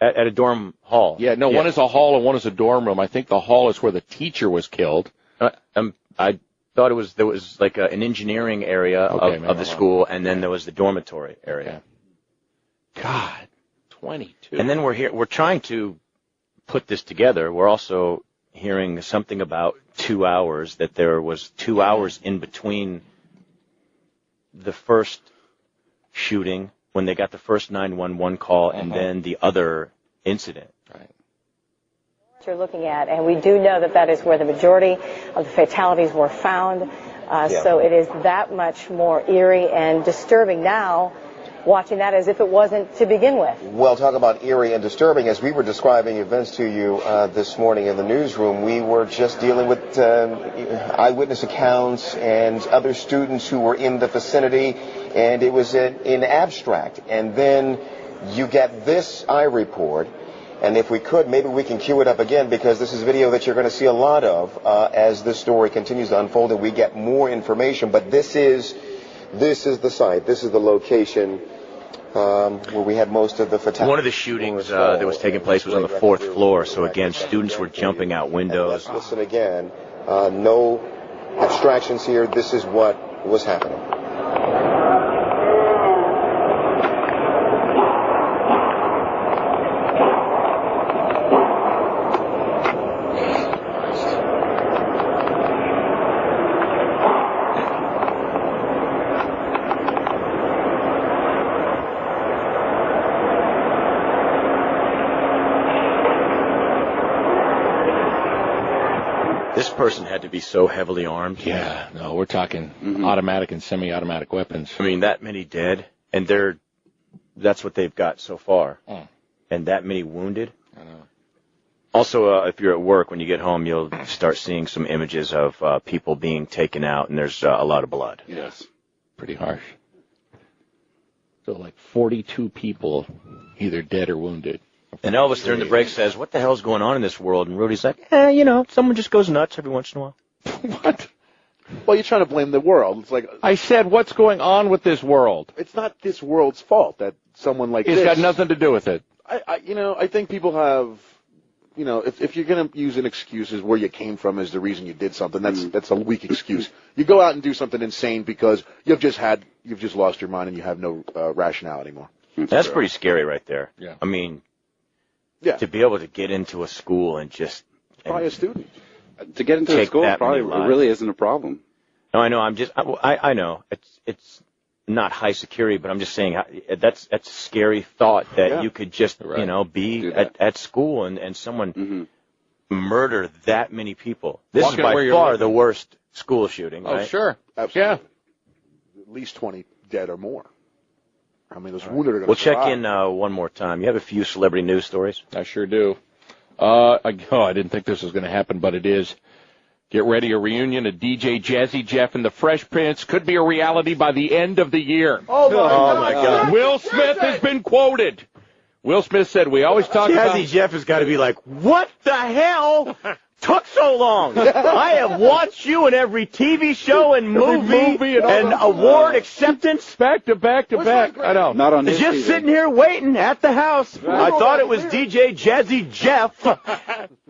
[SPEAKER 1] At a dorm hall.
[SPEAKER 3] Yeah, no, one is a hall and one is a dorm room. I think the hall is where the teacher was killed.
[SPEAKER 1] I thought there was like an engineering area of the school, and then there was the dormitory area.
[SPEAKER 3] Okay. God, 22.
[SPEAKER 1] And then we're trying to put this together. We're also hearing something about 2 hours, that there was 2 hours in between the first shooting, when they got the first 911 call, and then the other incident.
[SPEAKER 3] Right.
[SPEAKER 10] You're looking at, and we do know that that is where the majority of the fatalities were found. So it is that much more eerie and disturbing now, watching that as if it wasn't to begin with.
[SPEAKER 14] Well, talk about eerie and disturbing. As we were describing events to you this morning in the newsroom, we were just dealing with eyewitness accounts and other students who were in the vicinity, and it was in abstract. And then you get this eye report, and if we could, maybe we can cue it up again, because this is video that you're going to see a lot of as this story continues to unfold and we get more information. But this is the site. This is the location where we had most of the fatalities.
[SPEAKER 1] One of the shootings that was taking place was on the 4th floor, so again, students were jumping out windows.
[SPEAKER 14] Let's listen again. No abstractions here. This is what was happening.
[SPEAKER 1] This person had to be so heavily armed.
[SPEAKER 3] Yeah, no, we're talking automatic and semi-automatic weapons.
[SPEAKER 1] I mean, that many dead, and that's what they've got so far. And that many wounded.
[SPEAKER 3] I know.
[SPEAKER 1] Also, if you're at work, when you get home, you'll start seeing some images of people being taken out, and there's a lot of blood.
[SPEAKER 3] Yes. Pretty harsh. So like 42 people either dead or wounded.
[SPEAKER 1] And Elvis during the break says, "What the hell's going on in this world?" And Rudy's like, someone just goes nuts every once in a while.
[SPEAKER 3] What?
[SPEAKER 4] Well, you're trying to blame the world. It's like,
[SPEAKER 3] I said, what's going on with this world?
[SPEAKER 4] it's not this world's fault that someone like
[SPEAKER 3] It's
[SPEAKER 4] this.
[SPEAKER 3] got nothing to do with it.
[SPEAKER 4] I think people have, if you're going to use an excuse as where you came from as the reason you did something, that's a weak excuse. You go out and do something insane because you've just lost your mind and you have no rationale anymore.
[SPEAKER 1] That's pretty scary right there.
[SPEAKER 3] Yeah.
[SPEAKER 1] I mean,
[SPEAKER 4] Yeah.
[SPEAKER 1] to be able to get into a school and just...
[SPEAKER 4] Probably a student.
[SPEAKER 2] To get into a
[SPEAKER 1] Take
[SPEAKER 2] school
[SPEAKER 1] that
[SPEAKER 2] probably
[SPEAKER 1] many lives.
[SPEAKER 2] really isn't a problem.
[SPEAKER 1] No, I know. I know. It's not high security, but I'm just saying that's a scary thought that you could just, be at school and someone murder that many people. This
[SPEAKER 3] Walking
[SPEAKER 1] is by
[SPEAKER 3] where you're
[SPEAKER 1] far
[SPEAKER 3] living.
[SPEAKER 1] the worst school shooting,
[SPEAKER 3] Oh,
[SPEAKER 1] right?
[SPEAKER 3] sure.
[SPEAKER 4] Absolutely. Yeah. At least 20 dead or more. I mean, those wounded are going to
[SPEAKER 1] We'll check in one more time. You have a few celebrity news stories?
[SPEAKER 3] I sure do. I didn't think this was going to happen, but it is. Get ready, a reunion of DJ Jazzy Jeff and the Fresh Prince could be a reality by the end of the year.
[SPEAKER 4] Oh, my
[SPEAKER 1] God.
[SPEAKER 3] Will Smith has been quoted. Will Smith said, we always talk about...
[SPEAKER 1] Jazzy Jeff has got to be like, what the hell took so long? I have watched you in every TV show and movie and award acceptance.
[SPEAKER 3] Back to back to back. I know.
[SPEAKER 2] Not on his
[SPEAKER 1] Just
[SPEAKER 2] TV.
[SPEAKER 1] sitting here waiting at the house. I thought it was DJ Jazzy Jeff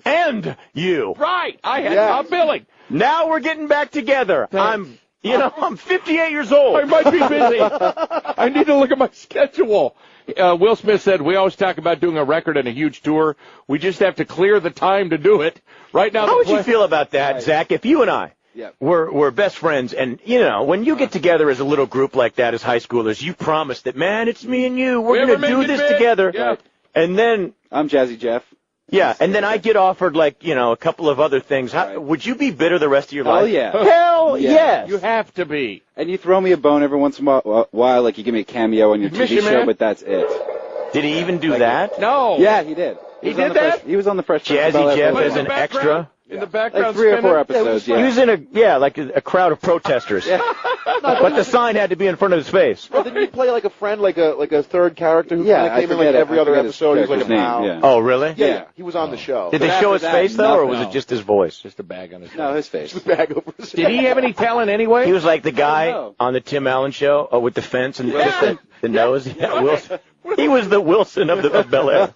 [SPEAKER 1] and you.
[SPEAKER 3] Right. I had Tom Billing.
[SPEAKER 1] Now we're getting back together. I'm 58 years old.
[SPEAKER 3] I might be busy. I need to look at my schedule. Will Smith said, we always talk about doing a record and a huge tour. We just have to clear the time to do it. Right now,
[SPEAKER 1] How would you feel about that, Zach, if you and I were best friends, and, when you get together as a little group like that as high schoolers, you promise that, man, it's me and you. We're going to do this together.
[SPEAKER 3] Yeah.
[SPEAKER 1] And then...
[SPEAKER 2] I'm Jazzy Jeff.
[SPEAKER 1] Yeah, and then I get offered, a couple of other things. Would you be bitter the rest of your life?
[SPEAKER 2] Oh, yeah.
[SPEAKER 1] Hell yes.
[SPEAKER 3] You have to be.
[SPEAKER 2] And you throw me a bone every once in a while, like you give me a cameo on your TV
[SPEAKER 3] Mission
[SPEAKER 2] show,
[SPEAKER 3] Man?
[SPEAKER 2] but that's it.
[SPEAKER 1] Did he even do that?
[SPEAKER 3] No.
[SPEAKER 2] Yeah, he did.
[SPEAKER 3] He
[SPEAKER 2] was on
[SPEAKER 3] did
[SPEAKER 2] the
[SPEAKER 3] that?
[SPEAKER 2] He was on the Fresh Prince of
[SPEAKER 1] Jazzy
[SPEAKER 2] Bel-Air
[SPEAKER 1] Jeff
[SPEAKER 2] program.
[SPEAKER 1] as an extra?
[SPEAKER 3] In the background,
[SPEAKER 2] Like 3 or 4
[SPEAKER 3] spinning?
[SPEAKER 2] episodes,
[SPEAKER 1] He was in a crowd of protesters. But the sign had to be in front of his face.
[SPEAKER 4] Well, didn't you play like a friend, like a third character who
[SPEAKER 2] Yeah,
[SPEAKER 4] kind
[SPEAKER 2] I
[SPEAKER 4] of came in like
[SPEAKER 2] forget it.
[SPEAKER 4] every
[SPEAKER 2] I
[SPEAKER 4] other
[SPEAKER 2] forget his
[SPEAKER 4] episode? He was like a
[SPEAKER 2] character's name,
[SPEAKER 4] pal.
[SPEAKER 2] yeah.
[SPEAKER 1] Oh, really?
[SPEAKER 4] Yeah, he was on the show.
[SPEAKER 1] Did they
[SPEAKER 2] But
[SPEAKER 1] show
[SPEAKER 2] after
[SPEAKER 1] his
[SPEAKER 2] that,
[SPEAKER 1] face, though, or was
[SPEAKER 2] no.
[SPEAKER 1] it just his voice?
[SPEAKER 3] Just a bag on his head.
[SPEAKER 2] No, his face.
[SPEAKER 4] Just bag over his
[SPEAKER 3] Did he have any talent anyway?
[SPEAKER 1] He was like the guy
[SPEAKER 2] know.
[SPEAKER 1] on the Tim Allen show with the fence and just the nose. Yeah, Wilson. He was the Wilson of Bel Air.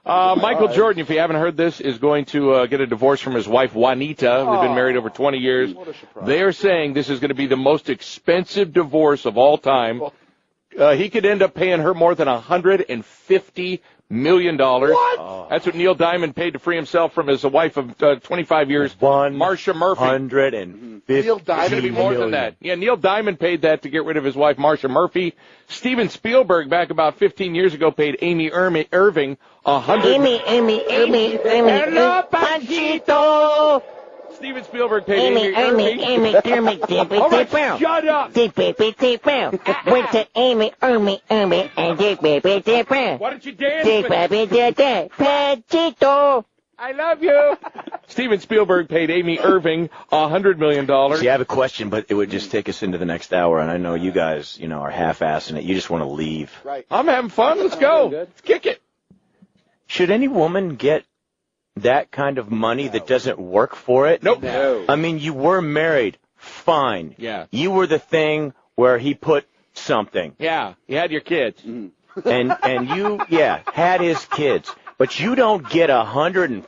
[SPEAKER 3] Michael Jordan, if you haven't heard this, is going to get a divorce from his wife, Juanita. They've been married over 20 years. They are saying this is going to be the most expensive divorce of all time. He could end up paying her more than $150 million.
[SPEAKER 1] What?
[SPEAKER 3] That's what Neil Diamond paid to free himself from his wife of 25 years, Marcia Murphy.
[SPEAKER 1] Neil
[SPEAKER 3] It's going to be more than that. Yeah, Neil Diamond paid that to get rid of his wife, Marcia Murphy. Steven Spielberg, back about 15 years ago, paid Amy Irving $100.
[SPEAKER 12] Amy. Hello, Panchito.
[SPEAKER 3] Steven Spielberg paid Amy Irving. All right, shut up.
[SPEAKER 12] Went to Amy, and
[SPEAKER 3] Why don't you dance?
[SPEAKER 12] Panchito.
[SPEAKER 3] I love you. Steven Spielberg paid Amy Irving $100 million.
[SPEAKER 1] See, I have a question, but it would just take us into the next hour, and I know you guys, are half-assing it. You just want to leave.
[SPEAKER 4] Right.
[SPEAKER 3] I'm having fun. Let's go. Let's kick it.
[SPEAKER 1] Should any woman get that kind of money that doesn't work for it?
[SPEAKER 3] Nope.
[SPEAKER 2] No.
[SPEAKER 1] I mean, you were married. Fine.
[SPEAKER 3] Yeah.
[SPEAKER 1] You were the thing where he put something.
[SPEAKER 3] Yeah, you had your kids.
[SPEAKER 1] And you, had his kids. But you don't get $150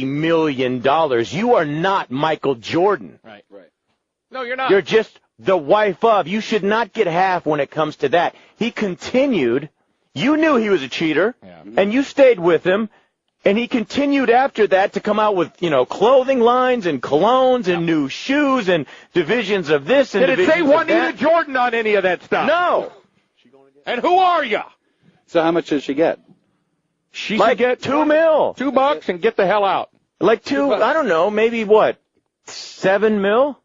[SPEAKER 1] million. You are not Michael Jordan.
[SPEAKER 3] Right. No, you're not.
[SPEAKER 1] You're just the wife of. You should not get half when it comes to that. He continued. You knew he was a cheater, and you stayed with him. And he continued after that to come out with, clothing lines and colognes and new shoes and divisions of this and
[SPEAKER 3] Did it say
[SPEAKER 1] divisions of
[SPEAKER 3] Juanita
[SPEAKER 1] that.
[SPEAKER 3] Jordan on any of that stuff?
[SPEAKER 1] No.
[SPEAKER 3] And who are you?
[SPEAKER 2] So how much does she get?
[SPEAKER 3] She
[SPEAKER 1] Like
[SPEAKER 3] should get
[SPEAKER 1] $2 million.
[SPEAKER 3] $2 and get the hell out.
[SPEAKER 1] Like I don't know, maybe what, $7 million?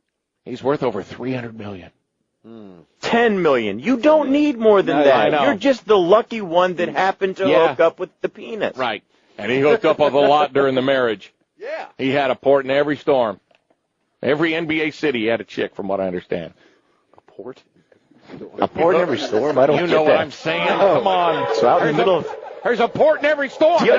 [SPEAKER 3] He's worth over $300 million.
[SPEAKER 1] $10 million. You don't need more than
[SPEAKER 3] I
[SPEAKER 1] that.
[SPEAKER 3] know.
[SPEAKER 1] You're just the lucky one that happened to hook up with the penis.
[SPEAKER 3] Right. And he hooked up with a lot during the marriage.
[SPEAKER 4] Yeah.
[SPEAKER 3] He had a port in every storm. Every NBA city had a chick, from what I understand.
[SPEAKER 4] A port?
[SPEAKER 1] A port in every storm? I don't
[SPEAKER 3] You
[SPEAKER 1] get
[SPEAKER 3] know
[SPEAKER 1] that.
[SPEAKER 3] what I'm saying? Come on.
[SPEAKER 1] So out in the middle of...
[SPEAKER 3] There's a port in every storm.
[SPEAKER 1] Do you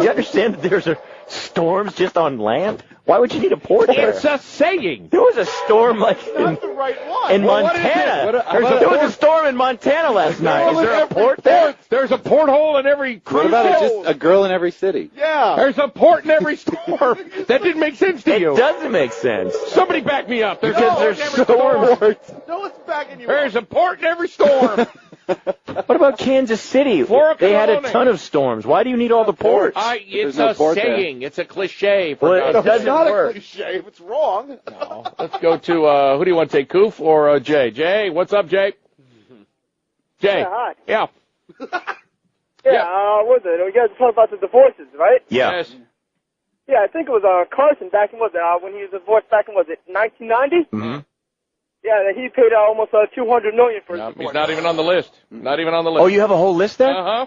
[SPEAKER 1] understand that there's storms just on land? Why would you need a port there?
[SPEAKER 3] It's a saying.
[SPEAKER 1] There was a storm
[SPEAKER 4] Not the right one.
[SPEAKER 1] in Montana. There was a storm in Montana last night. Is there a port there?
[SPEAKER 3] There's a porthole in every
[SPEAKER 2] What
[SPEAKER 3] cruise
[SPEAKER 2] about
[SPEAKER 3] ship.
[SPEAKER 2] just a girl in every city?
[SPEAKER 4] Yeah.
[SPEAKER 3] There's a port in every storm. That didn't make sense to you.
[SPEAKER 1] It doesn't make sense.
[SPEAKER 3] Somebody back me up. There's
[SPEAKER 1] Because
[SPEAKER 3] a
[SPEAKER 1] there's
[SPEAKER 3] port in every storm.
[SPEAKER 1] storms.
[SPEAKER 4] No one's backing you
[SPEAKER 3] There's
[SPEAKER 4] up.
[SPEAKER 3] a port in every storm.
[SPEAKER 1] What about Kansas City? They had a ton of storms. Why do you need all the ports?
[SPEAKER 3] It's
[SPEAKER 2] no
[SPEAKER 3] a
[SPEAKER 2] port there.
[SPEAKER 3] saying. It's a cliche. For
[SPEAKER 1] Well, it
[SPEAKER 3] God's
[SPEAKER 1] doesn't
[SPEAKER 3] sake.
[SPEAKER 4] It's not
[SPEAKER 1] work.
[SPEAKER 4] a cliche if it's wrong.
[SPEAKER 3] No. Let's go to, who do you want to take, Koof or Jay? Jay, what's up, Jay? Jay.
[SPEAKER 13] Yeah, hi.
[SPEAKER 3] Yeah.
[SPEAKER 13] What was it? You guys talking about the divorces, right?
[SPEAKER 1] Yeah.
[SPEAKER 3] Yes.
[SPEAKER 13] Yeah, I think it was Carson back in, when he was divorced back in, 1990?
[SPEAKER 1] Mm-hmm.
[SPEAKER 13] Yeah, that he paid almost $200 million for his
[SPEAKER 3] No, he's
[SPEAKER 13] divorce.
[SPEAKER 3] not even on the list. Not even on the list.
[SPEAKER 1] Oh, you have a whole list there?
[SPEAKER 3] Uh-huh.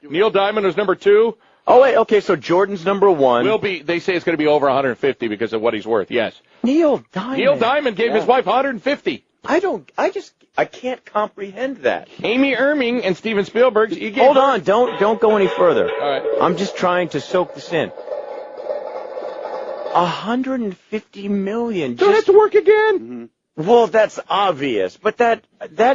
[SPEAKER 3] Neil Diamond was number 2.
[SPEAKER 1] Oh, wait, okay, so Jordan's number 1.
[SPEAKER 3] They say it's going to be over 150 because of what he's worth, yes.
[SPEAKER 1] Neil Diamond.
[SPEAKER 3] Neil Diamond gave his wife 150.
[SPEAKER 1] I can't comprehend that.
[SPEAKER 3] Amy Irving and Steven Spielberg. He gave
[SPEAKER 1] Hold
[SPEAKER 3] her-
[SPEAKER 1] on, don't go any further.
[SPEAKER 3] All right.
[SPEAKER 1] I'm just trying to soak this in. $150 million.
[SPEAKER 3] Don't have to work again.
[SPEAKER 1] Well, that's obvious, but that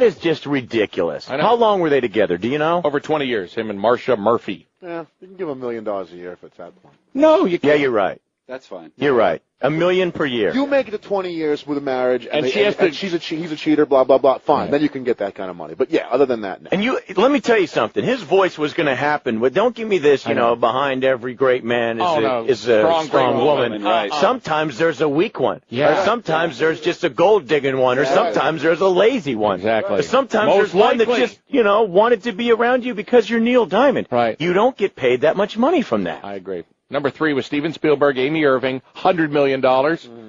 [SPEAKER 1] is just ridiculous.
[SPEAKER 3] I know.
[SPEAKER 1] How long were they together? Do you know?
[SPEAKER 3] Over 20 years, him and Marcia Murphy.
[SPEAKER 4] Yeah, you can give $1 million a year if it's that point.
[SPEAKER 3] No, you can't.
[SPEAKER 1] Yeah, you're right.
[SPEAKER 2] That's fine.
[SPEAKER 1] You're right. $1 million per year.
[SPEAKER 4] You make it to 20 years with a marriage,
[SPEAKER 3] And she has to-
[SPEAKER 4] he's a cheater, blah, blah, blah. Fine, then you can get that kind of money. But yeah, other than that, no.
[SPEAKER 1] And let me tell you something. His voice was going to happen, but don't give me this, behind every great man is a strong woman.
[SPEAKER 2] Right.
[SPEAKER 1] Sometimes there's a weak one.
[SPEAKER 3] Yeah.
[SPEAKER 1] Or sometimes there's just a gold digging one, or sometimes there's a lazy one.
[SPEAKER 3] Exactly.
[SPEAKER 1] Or sometimes
[SPEAKER 3] Most
[SPEAKER 1] there's one that
[SPEAKER 3] likely.
[SPEAKER 1] just, wanted to be around you because you're Neil Diamond.
[SPEAKER 3] Right.
[SPEAKER 1] You don't get paid that much money from that.
[SPEAKER 3] I agree. Number 3 was Steven Spielberg, Amy Irving, $100 million.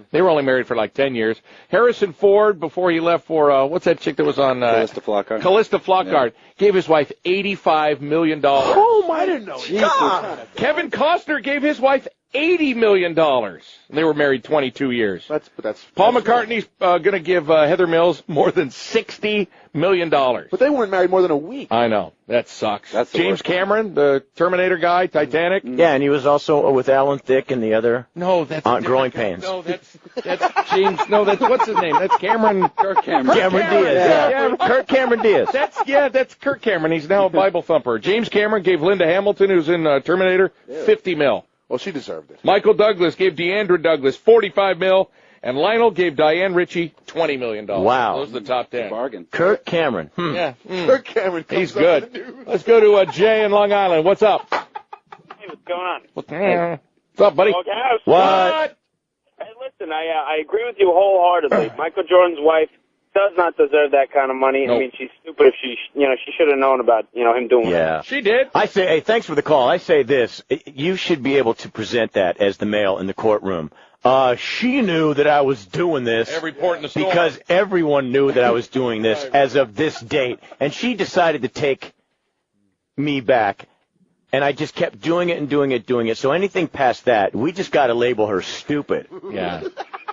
[SPEAKER 3] They were only married for like 10 years. Harrison Ford, before he left for, what's that chick that was on?
[SPEAKER 2] Callista Flockhart.
[SPEAKER 3] Callista Flockhart. Gave his wife $85 million.
[SPEAKER 4] Oh, I didn't know. God.
[SPEAKER 3] Kevin Costner gave his wife $80 million. And they were married 22 years.
[SPEAKER 4] That's
[SPEAKER 3] Paul McCartney's going to give Heather Mills more than $60 million.
[SPEAKER 4] But they weren't married more than a week.
[SPEAKER 3] I know. That sucks.
[SPEAKER 2] That's the
[SPEAKER 3] James
[SPEAKER 2] worst.
[SPEAKER 3] Cameron, the Terminator guy, Titanic.
[SPEAKER 1] Yeah, and he was also with Alan Thicke and the other
[SPEAKER 3] No, that's
[SPEAKER 1] Growing Pains.
[SPEAKER 3] No, that's James. No, that's what's his name? That's Cameron.
[SPEAKER 2] Kirk Cameron.
[SPEAKER 1] Cameron Diaz.
[SPEAKER 3] Yeah.
[SPEAKER 1] Kirk Cameron Diaz.
[SPEAKER 3] That's Kirk Cameron. He's now a Bible thumper. James Cameron gave Linda Hamilton, who's in Terminator, $50 million.
[SPEAKER 4] Well, she deserved it.
[SPEAKER 3] Michael Douglas gave Deandra Douglas $45 million, And Lionel gave Diane Ritchie $20 million.
[SPEAKER 1] Wow.
[SPEAKER 3] Those are the top 10.
[SPEAKER 2] Bargain.
[SPEAKER 1] Kirk Cameron.
[SPEAKER 3] Yeah.
[SPEAKER 4] Kirk Cameron comes
[SPEAKER 3] He's
[SPEAKER 4] up
[SPEAKER 3] good.
[SPEAKER 4] in the news.
[SPEAKER 3] Let's go to Jay in Long Island. What's up?
[SPEAKER 13] Hey, what's going on?
[SPEAKER 3] What's up, buddy?
[SPEAKER 13] Doghouse.
[SPEAKER 1] What?
[SPEAKER 13] Hey, listen, I agree with you wholeheartedly. Michael Jordan's wife does not deserve that kind of money.
[SPEAKER 3] Nope.
[SPEAKER 13] I mean, she's stupid if she should have known about, him doing
[SPEAKER 1] Yeah.
[SPEAKER 3] She did.
[SPEAKER 1] I say, hey, thanks for the call. I say this. You should be able to present that as the male in the courtroom. She knew that I was doing this
[SPEAKER 3] Every port in the storm.
[SPEAKER 1] because everyone knew that I was doing this as of this date. And she decided to take me back. And I just kept doing it and doing it. So anything past that, we just got to label her stupid.
[SPEAKER 3] Yeah.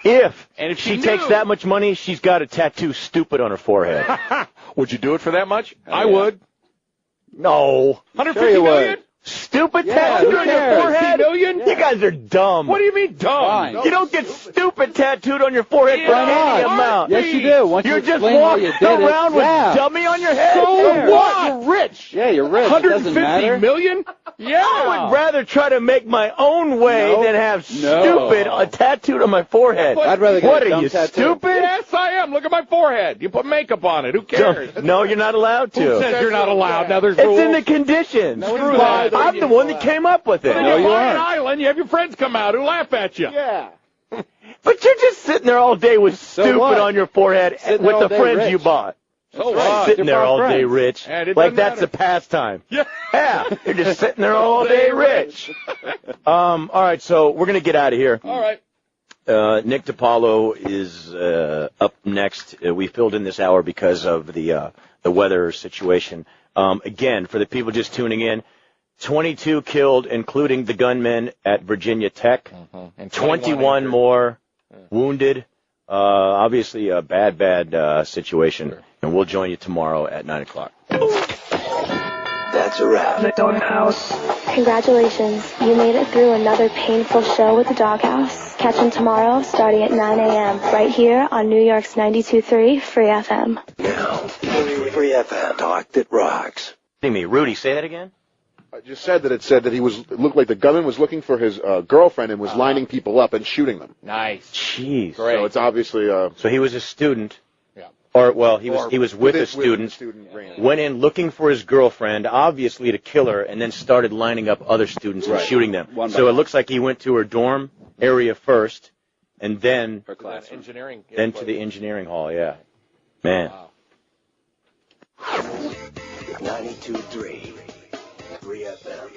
[SPEAKER 1] If
[SPEAKER 3] she
[SPEAKER 1] takes
[SPEAKER 3] knew-
[SPEAKER 1] that much money, she's got a tattoo stupid on her forehead.
[SPEAKER 3] Would you do it for that much? I would.
[SPEAKER 1] No.
[SPEAKER 3] 150 million?
[SPEAKER 1] Stupid
[SPEAKER 2] Yeah,
[SPEAKER 1] tattoo
[SPEAKER 2] who
[SPEAKER 1] on your
[SPEAKER 2] cares?
[SPEAKER 1] forehead?
[SPEAKER 3] 50 million?
[SPEAKER 1] You guys are dumb.
[SPEAKER 3] What do you mean dumb?
[SPEAKER 2] Fine.
[SPEAKER 1] You don't get stupid tattooed on your forehead for
[SPEAKER 2] Why not?
[SPEAKER 1] any amount.
[SPEAKER 2] Yes, you do. Once
[SPEAKER 1] You're
[SPEAKER 2] you
[SPEAKER 1] just
[SPEAKER 2] explain how you
[SPEAKER 1] walking
[SPEAKER 2] did
[SPEAKER 1] around
[SPEAKER 2] it.
[SPEAKER 1] with
[SPEAKER 2] Yeah.
[SPEAKER 1] dummy on your head.
[SPEAKER 3] So
[SPEAKER 2] Yeah.
[SPEAKER 3] what? You're rich.
[SPEAKER 2] Yeah, you're rich. It doesn't
[SPEAKER 3] 150
[SPEAKER 2] matter.
[SPEAKER 3] million? Yeah.
[SPEAKER 1] I would rather try to make my own way
[SPEAKER 2] No.
[SPEAKER 1] than have
[SPEAKER 2] No.
[SPEAKER 1] stupid tattooed on my forehead.
[SPEAKER 2] I'd rather get
[SPEAKER 1] What
[SPEAKER 2] a
[SPEAKER 1] are
[SPEAKER 2] dumb
[SPEAKER 1] you,
[SPEAKER 2] tattoo.
[SPEAKER 1] stupid?
[SPEAKER 3] Yes, I am. Look at my forehead. You put makeup on it. Who cares?
[SPEAKER 1] No, you're not allowed to.
[SPEAKER 3] Who says you're not allowed? Now there's
[SPEAKER 1] It's
[SPEAKER 3] rules.
[SPEAKER 1] in the conditions.
[SPEAKER 3] No, it's not.
[SPEAKER 1] I'm the one that came up with it.
[SPEAKER 3] Then
[SPEAKER 2] No,
[SPEAKER 3] you
[SPEAKER 2] you
[SPEAKER 3] buy an
[SPEAKER 2] aren't.
[SPEAKER 3] island, you have your friends come out who laugh at you.
[SPEAKER 2] Yeah.
[SPEAKER 1] But you're just sitting there all day with stupid
[SPEAKER 2] what?
[SPEAKER 1] on your forehead
[SPEAKER 2] Sitting
[SPEAKER 1] with
[SPEAKER 2] there
[SPEAKER 1] the
[SPEAKER 2] all day
[SPEAKER 1] friends
[SPEAKER 2] rich.
[SPEAKER 1] you bought.
[SPEAKER 3] So what?
[SPEAKER 1] Sitting there
[SPEAKER 2] Different
[SPEAKER 1] all day
[SPEAKER 2] friends.
[SPEAKER 1] rich.
[SPEAKER 3] And it
[SPEAKER 1] Like
[SPEAKER 3] doesn't
[SPEAKER 1] that's
[SPEAKER 3] matter.
[SPEAKER 1] a pastime.
[SPEAKER 3] Yeah.
[SPEAKER 1] Yeah, you're just sitting there all day rich. All right, so we're going to get out of here.
[SPEAKER 3] All right.
[SPEAKER 1] Nick Dipaolo is up next. We filled in this hour because of the weather situation. Again, for the people just tuning in, 22 killed, including the gunmen at Virginia Tech.
[SPEAKER 3] And
[SPEAKER 1] 21 more wounded. Obviously a bad situation. And we'll join you tomorrow at 9 o'clock.
[SPEAKER 5] That's a wrap.
[SPEAKER 15] The Doghouse.
[SPEAKER 16] Congratulations, you made it through another painful show with the Doghouse. Catch them tomorrow starting at 9 a.m. right here on New York's 92.3 Free FM.
[SPEAKER 5] Now, Free FM. Talk that rocks.
[SPEAKER 1] Rudy, say that again?
[SPEAKER 4] I just said that it said that it looked like the gunman was looking for his girlfriend and was lining people up and shooting them.
[SPEAKER 3] Nice.
[SPEAKER 1] Jeez.
[SPEAKER 3] Great.
[SPEAKER 4] So it's obviously
[SPEAKER 1] So he was a student.
[SPEAKER 3] Yeah.
[SPEAKER 1] He was with a student. Went in looking for his girlfriend, obviously to kill her, and then started lining up other students and shooting them. So it looks like he went to her dorm area first, and then
[SPEAKER 3] Her class. Engineering.
[SPEAKER 1] then to the engineering hall. Yeah, man.
[SPEAKER 3] Wow.
[SPEAKER 5] 92.3 Free FM.